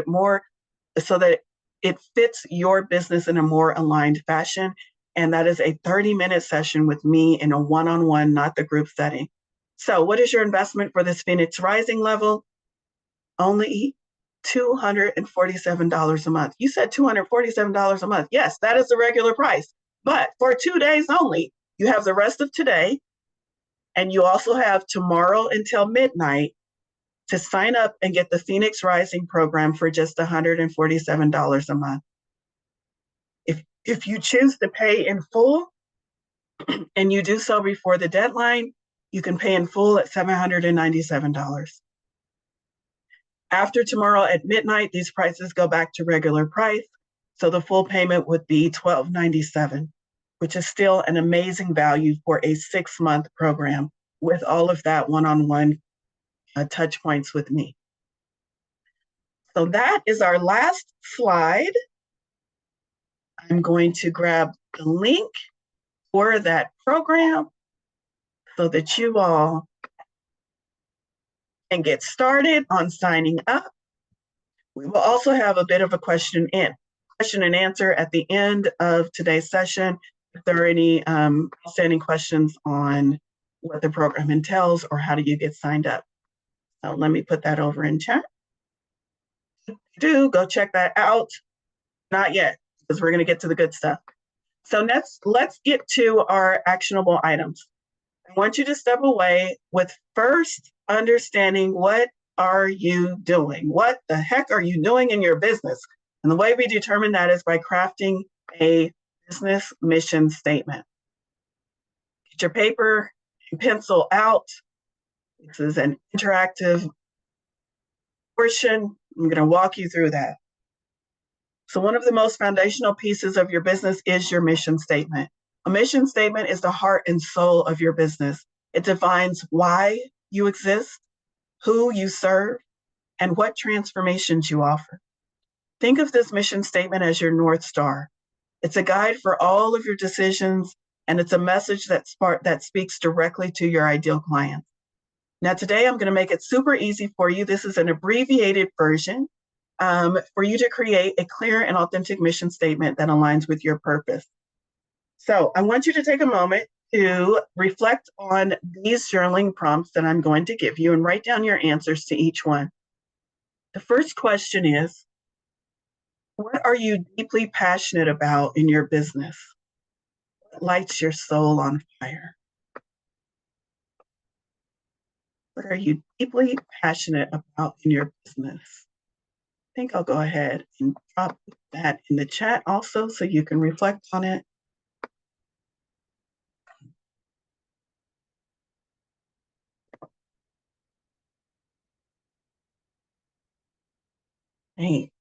it fits your business in a more aligned fashion. And that is a 30-minute session with me in a one-on-one, not the group setting. So what is your investment for this Phoenix Rising level? Only $247 a month. You said $247 a month. Yes, that is the regular price. But for 2 days only, you have the rest of today, and you also have tomorrow until midnight to sign up and get the Phoenix Rising program for just $147 a month. If you choose to pay in full and you do so before the deadline, you can pay in full at $797. After tomorrow at midnight, these prices go back to regular price. So the full payment would be $1,297, which is still an amazing value for a 6-month program with all of that one-on-one touch points with me. So that is our last slide. I'm going to grab the link for that program so that you all can get started on signing up. We will also have a bit of a question and answer at the end of today's session. If there are any outstanding questions on what the program entails or how do you get signed up. So let me put that over in chat. Do go check that out. Not yet, because we're going to get to the good stuff. So let's get to our actionable items. I want you to step away with first understanding, what are you doing? What the heck are you doing in your business? And the way we determine that is by crafting a business mission statement. Get your paper and pencil out. This is an interactive portion. I'm going to walk you through that. So one of the most foundational pieces of your business is your mission statement. A mission statement is the heart and soul of your business. It defines why you exist, who you serve, and what transformations you offer. Think of this mission statement as your North Star. It's a guide for all of your decisions, and it's a message that speaks directly to your ideal clients. Now, today I'm going to make it super easy for you. This is an abbreviated version for you to create a clear and authentic mission statement that aligns with your purpose. So I want you to take a moment to reflect on these journaling prompts that I'm going to give you and write down your answers to each one. The first question is, what are you deeply passionate about in your business? What lights your soul on fire? What are you deeply passionate about in your business? I think I'll go ahead and drop that in the chat also so you can reflect on it. Hey.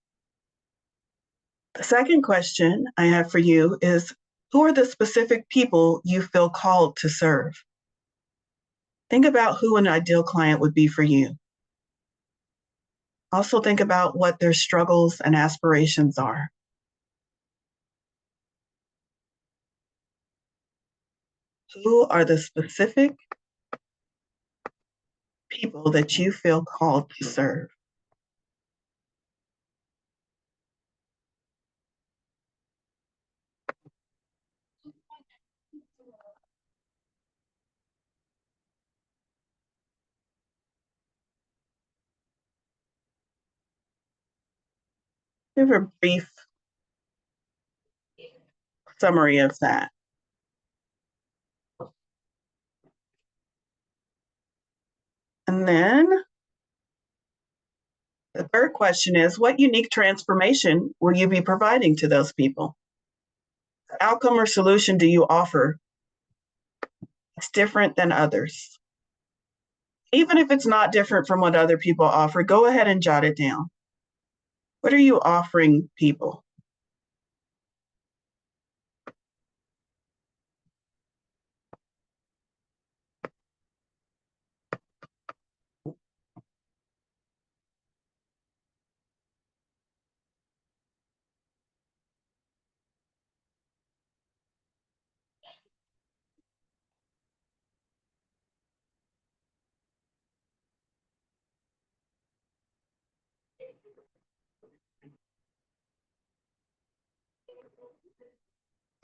The second question I have for you is, who are the specific people you feel called to serve? Think about who an ideal client would be for you. Also think about what their struggles and aspirations are. Who are the specific people that you feel called to serve? Give a brief summary of that. And then the third question is, what unique transformation will you be providing to those people? What outcome or solution do you offer that's different than others? Even if it's not different from what other people offer, go ahead and jot it down. What are you offering people?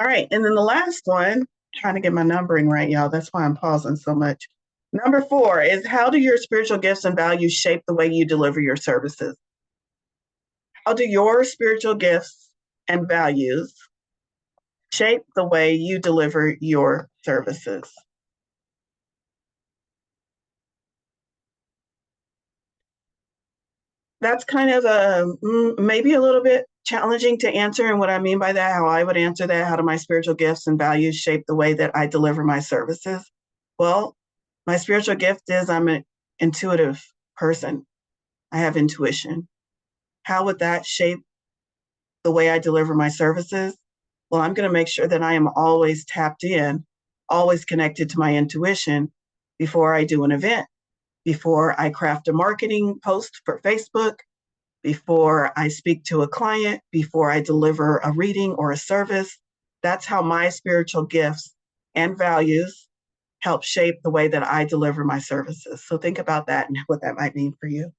All right, and then the last one, trying to get my numbering right, y'all. That's why I'm pausing so much. Number 4 is, how do your spiritual gifts and values shape the way you deliver your services? How do your spiritual gifts and values shape the way you deliver your services? That's kind of maybe a little bit challenging to answer. And what I mean by that, how I would answer that, how do my spiritual gifts and values shape the way that I deliver my services? Well, my spiritual gift is I'm an intuitive person. I have intuition. How would that shape the way I deliver my services? Well, I'm going to make sure that I am always tapped in, always connected to my intuition before I do an event, before I craft a marketing post for Facebook, before I speak to a client, before I deliver a reading or a service. That's how my spiritual gifts and values help shape the way that I deliver my services. So think about that and what that might mean for you.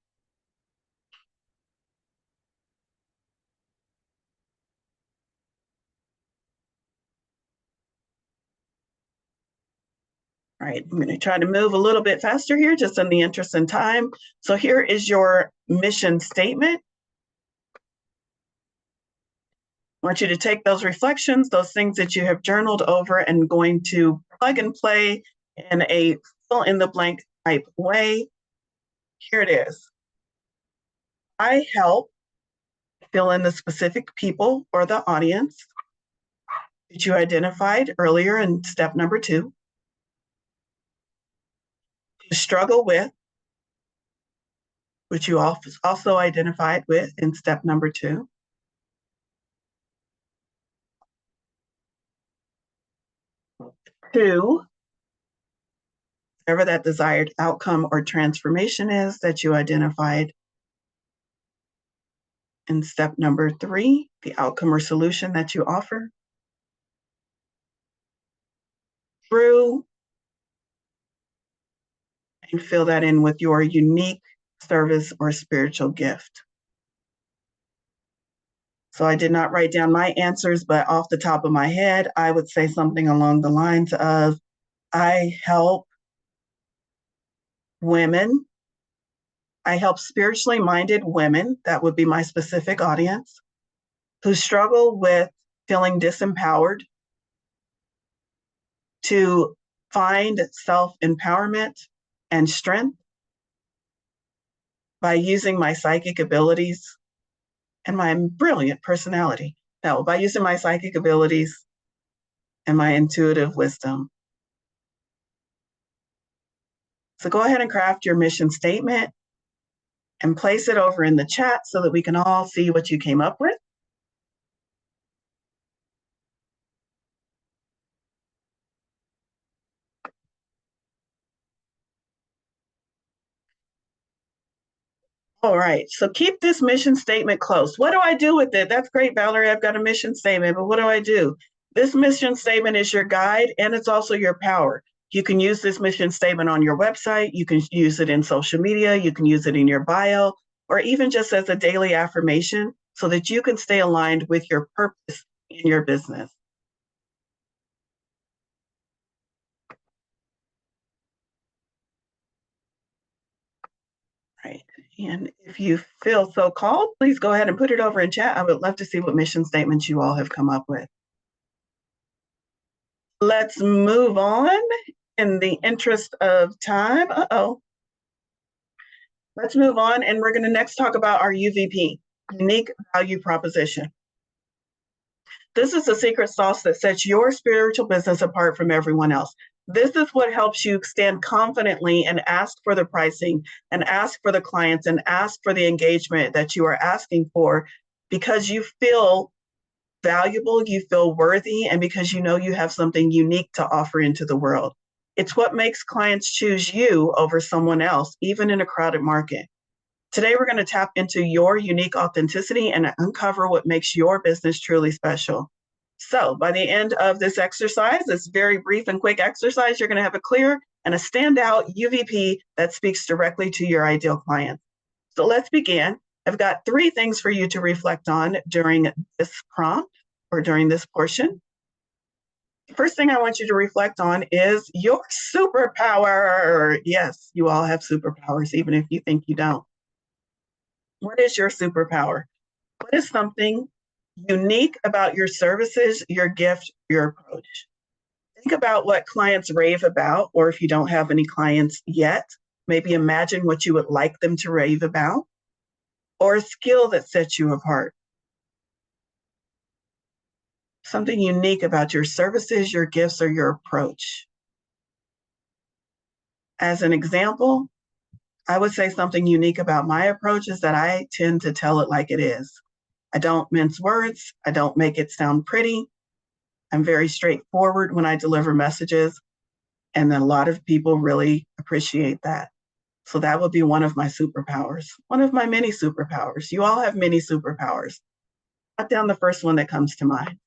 All right, I'm going to try to move a little bit faster here, just in the interest of time. So here is your mission statement. I want you to take those reflections, those things that you have journaled over, and going to plug and play in a fill in the blank type way. Here it is. I help fill in the specific people or the audience that you identified earlier in step number 2, who struggle with, which you also identified with in step number 2. Two, whatever that desired outcome or transformation is that you identified in step number 3, the outcome or solution that you offer. Through, and fill that in with your unique service or spiritual gift. So I did not write down my answers, but off the top of my head, I would say something along the lines of, I help women. I help spiritually minded women, that would be my specific audience, who struggle with feeling disempowered, to find self-empowerment and strength by using my psychic abilities and my brilliant personality. No, by using my psychic abilities and my intuitive wisdom. So go ahead and craft your mission statement and place it over in the chat so that we can all see what you came up with. All right, so keep this mission statement close. What do I do with it? That's great, Valorie. I've got a mission statement, but what do I do? This mission statement is your guide, and it's also your power. You can use this mission statement on your website. You can use it in social media. You can use it in your bio, or even just as a daily affirmation so that you can stay aligned with your purpose in your business. Right. And if you feel so called, please go ahead and put it over in chat. I would love to see what mission statements you all have come up with. Let's move on in the interest of time. Let's move on, and we're going to next talk about our UVP, unique value proposition. This is the secret sauce that sets your spiritual business apart from everyone else. This is what helps you stand confidently and ask for the pricing and ask for the clients and ask for the engagement that you are asking for, because you feel valuable, you feel worthy, and because you know you have something unique to offer into the world. It's what makes clients choose you over someone else, even in a crowded market. Today, we're going to tap into your unique authenticity and uncover what makes your business truly special. So by the end of this exercise, this very brief and quick exercise, you're going to have a clear and a standout UVP that speaks directly to your ideal client. So let's begin. I've got 3 things for you to reflect on during this prompt or during this portion. The first thing I want you to reflect on is your superpower. Yes, you all have superpowers, even if you think you don't. What is your superpower? What is something unique about your services, your gift, your approach? Think about what clients rave about, or if you don't have any clients yet, maybe imagine what you would like them to rave about, or a skill that sets you apart. Something unique about your services, your gifts, or your approach. As an example, I would say something unique about my approach is that I tend to tell it like it is. I don't mince words. I don't make it sound pretty. I'm very straightforward when I deliver messages, and then a lot of people really appreciate that. So that would be one of my superpowers, one of my many superpowers. You all have many superpowers. Jot down the first one that comes to mind.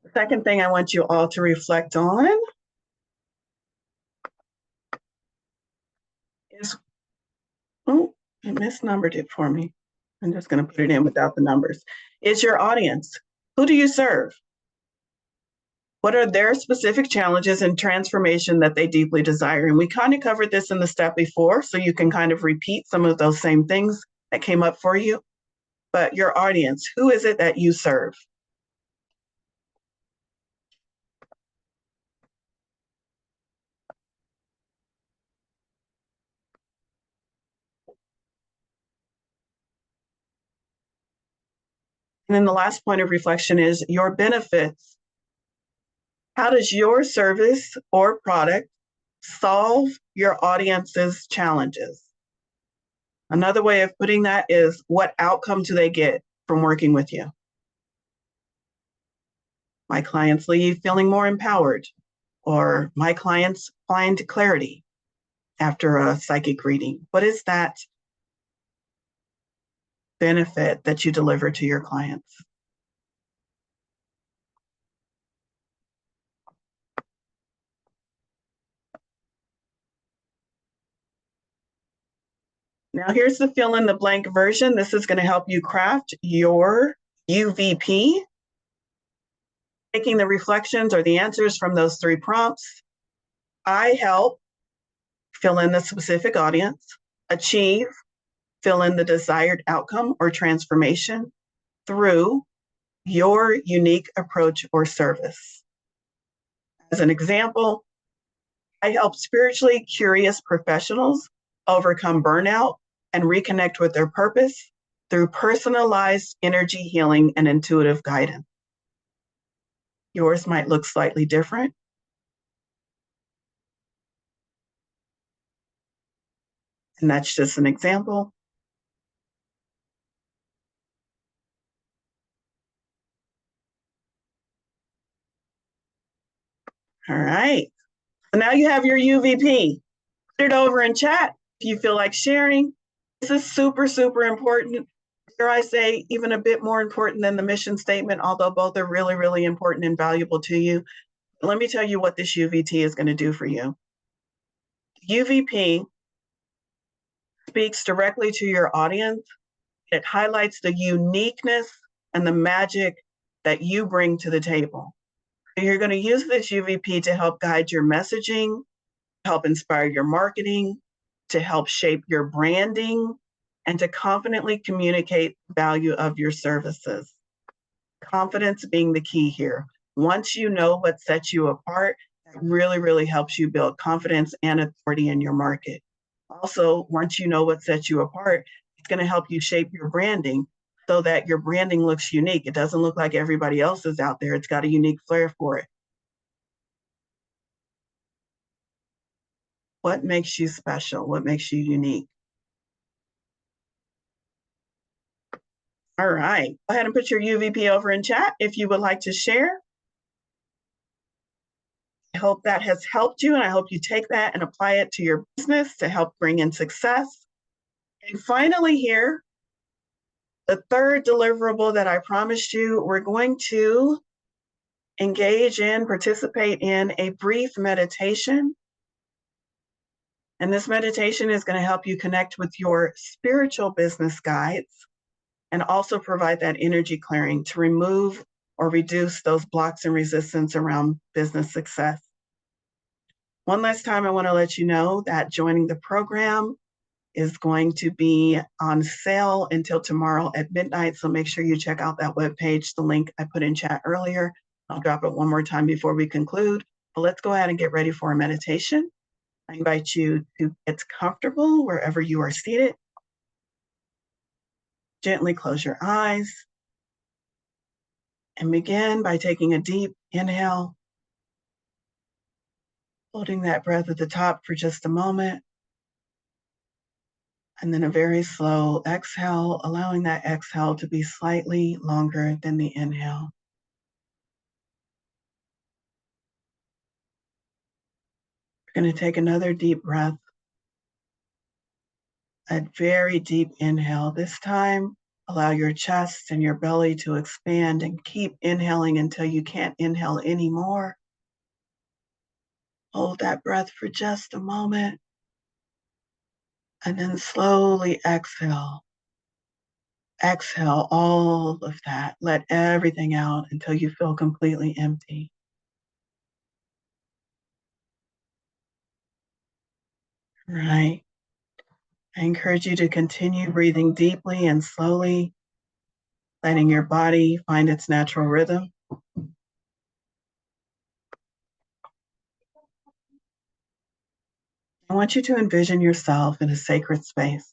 The second thing I want you all to reflect on is, oh, it misnumbered it for me. I'm just going to put it in without the numbers. Is your audience. Who do you serve? What are their specific challenges and transformation that they deeply desire? And we kind of covered this in the step before, so you can kind of repeat some of those same things that came up for you. But your audience, who is it that you serve? And then the last point of reflection is your benefits. How does your service or product solve your audience's challenges? Another way of putting that is, what outcome do they get from working with you? My clients leave feeling more empowered, or my clients find clarity after a psychic reading. What is that benefit that you deliver to your clients? Now here's the fill in the blank version. This is going to help you craft your UVP, taking the reflections or the answers from those 3 prompts. I help fill in the specific audience, achieve, fill in the desired outcome or transformation through your unique approach or service. As an example, I help spiritually curious professionals overcome burnout and reconnect with their purpose through personalized energy healing and intuitive guidance. Yours might look slightly different. And that's just an example. All right. So now you have your UVP. Put it over in chat if you feel like sharing. This is super, super important. Dare I say, even a bit more important than the mission statement, although both are really, really important and valuable to you. Let me tell you what this UVT is going to do for you. UVP speaks directly to your audience. It highlights the uniqueness and the magic that you bring to the table. You're going to use this UVP to help guide your messaging, help inspire your marketing, to help shape your branding, and to confidently communicate the value of your services. Confidence being the key here. Once you know what sets you apart, that really, really helps you build confidence and authority in your market. Also, once you know what sets you apart, it's going to help you shape your branding so that your branding looks unique. It doesn't look like everybody else's out there. It's got a unique flair for it. What makes you special? What makes you unique? All right. Go ahead and put your UVP over in chat if you would like to share. I hope that has helped you, and I hope you take that and apply it to your business to help bring in success. And finally here, the third deliverable that I promised you, we're going to participate in a brief meditation. And this meditation is going to help you connect with your spiritual business guides and also provide that energy clearing to remove or reduce those blocks and resistance around business success. One last time, I want to let you know that joining the program is going to be on sale until tomorrow at midnight. So make sure you check out that webpage, the link I put in chat earlier. I'll drop it one more time before we conclude. But let's go ahead and get ready for a meditation. I invite you to get comfortable wherever you are seated. Gently close your eyes and begin by taking a deep inhale, holding that breath at the top for just a moment, and then a very slow exhale, allowing that exhale to be slightly longer than the inhale. We're going to take another deep breath, a very deep inhale. This time, allow your chest and your belly to expand and keep inhaling until you can't inhale anymore. Hold that breath for just a moment, and then slowly exhale. Exhale all of that. Let everything out until you feel completely empty. Right. I encourage you to continue breathing deeply and slowly, letting your body find its natural rhythm. I want you to envision yourself in a sacred space.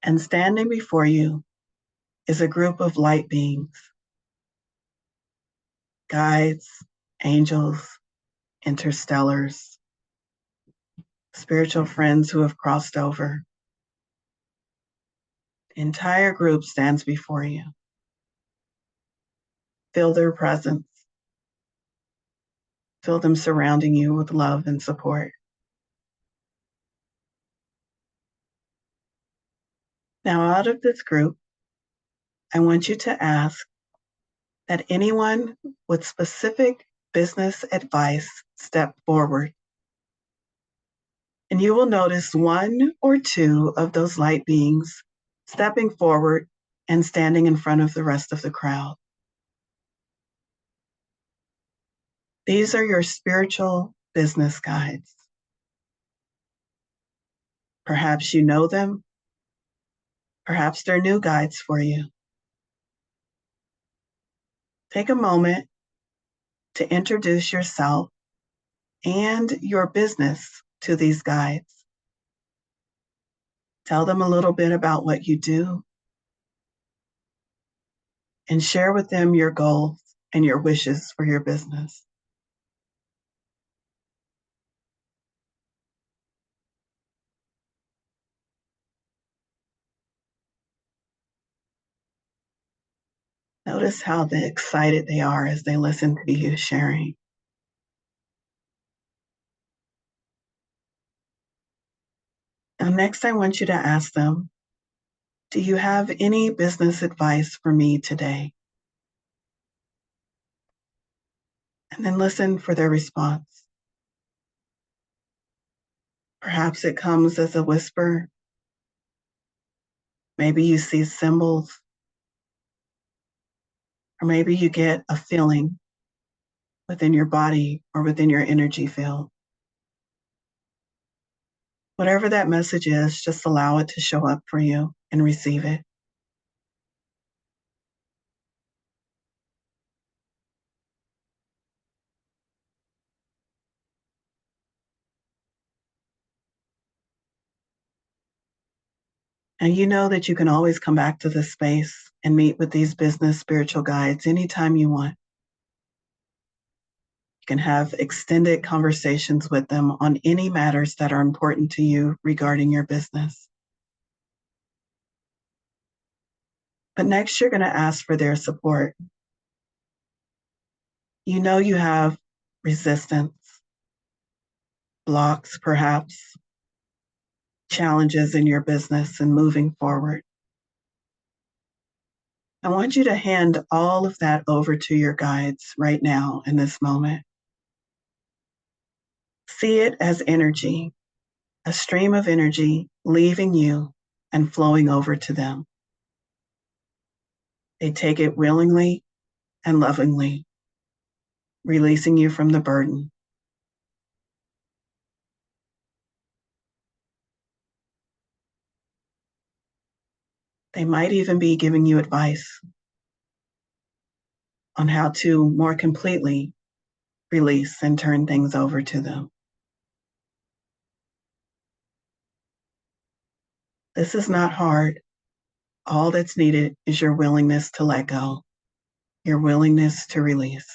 And standing before you is a group of light beings, guides, angels, interstellars, spiritual friends who have crossed over. The entire group stands before you. Feel their presence. Feel them surrounding you with love and support. Now, out of this group, I want you to ask that anyone with specific business advice step forward. And you will notice one or two of those light beings stepping forward and standing in front of the rest of the crowd. These are your spiritual business guides. Perhaps you know them. Perhaps they're new guides for you. Take a moment to introduce yourself and your business to these guides. Tell them a little bit about what you do and share with them your goals and your wishes for your business. Notice how excited they are as they listen to you sharing. Now, next, I want you to ask them, do you have any business advice for me today? And then listen for their response. Perhaps it comes as a whisper. Maybe you see symbols, or maybe you get a feeling within your body or within your energy field. Whatever that message is, just allow it to show up for you and receive it. And you know that you can always come back to this space and meet with these business spiritual guides anytime you want. You can have extended conversations with them on any matters that are important to you regarding your business. But next, you're going to ask for their support. You know you have resistance, blocks, perhaps, challenges in your business and moving forward. I want you to hand all of that over to your guides right now in this moment. See it as energy, a stream of energy leaving you and flowing over to them. They take it willingly and lovingly, releasing you from the burden. They might even be giving you advice on how to more completely release and turn things over to them. This is not hard. All that's needed is your willingness to let go, your willingness to release.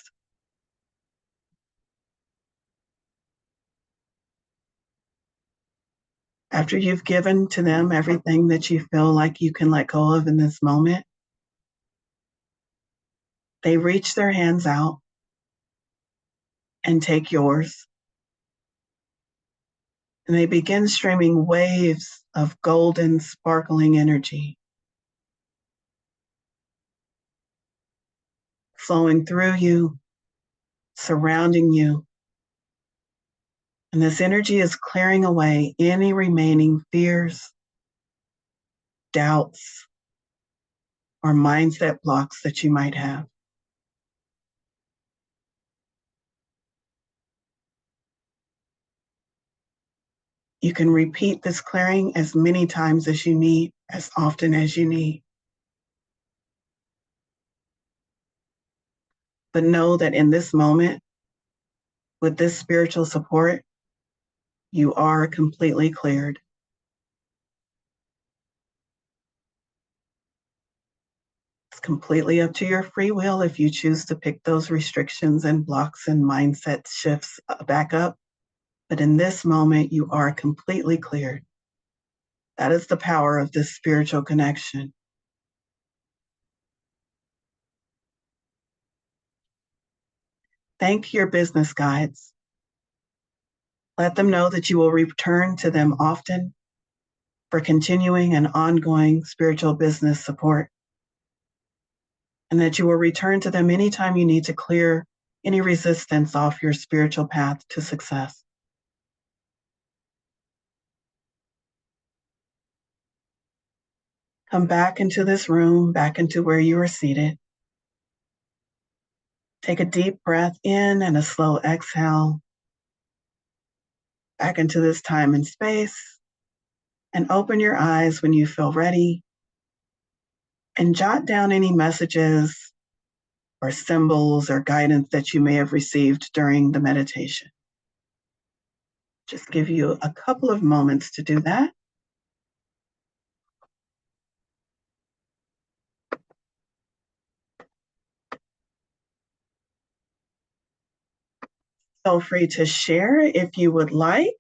After you've given to them everything that you feel like you can let go of in this moment, they reach their hands out and take yours. And they begin streaming waves of golden, sparkling energy flowing through you, surrounding you. And this energy is clearing away any remaining fears, doubts, or mindset blocks that you might have. You can repeat this clearing as many times as you need, as often as you need. But know that in this moment, with this spiritual support, you are completely cleared. It's completely up to your free will if you choose to pick those restrictions and blocks and mindset shifts back up. But in this moment, you are completely cleared. That is the power of this spiritual connection. Thank your business guides. Let them know that you will return to them often for continuing and ongoing spiritual business support, and that you will return to them anytime you need to clear any resistance off your spiritual path to success. Come back into this room, back into where you are seated. Take a deep breath in and a slow exhale. Back into this time and space, and open your eyes when you feel ready, and jot down any messages or symbols or guidance that you may have received during the meditation. Just give you a couple of moments to do that. Feel free to share if you would like.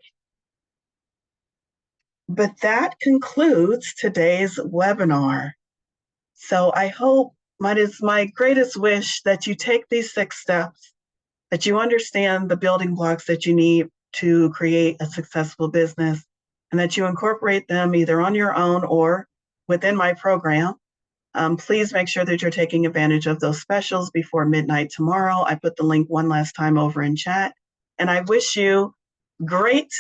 But that concludes today's webinar. So I hope It is my greatest wish that you take these 6 steps, that you understand the building blocks that you need to create a successful business, and that you incorporate them either on your own or within my program. Please make sure that you're taking advantage of those specials before midnight tomorrow. I put the link one last time over in chat. And I wish you great,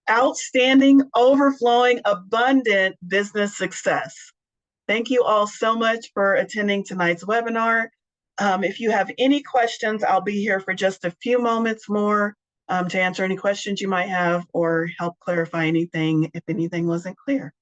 outstanding, overflowing, abundant business success. Thank you all so much for attending tonight's webinar. If you have any questions, I'll be here for just a few moments more to answer any questions you might have or help clarify anything if anything wasn't clear.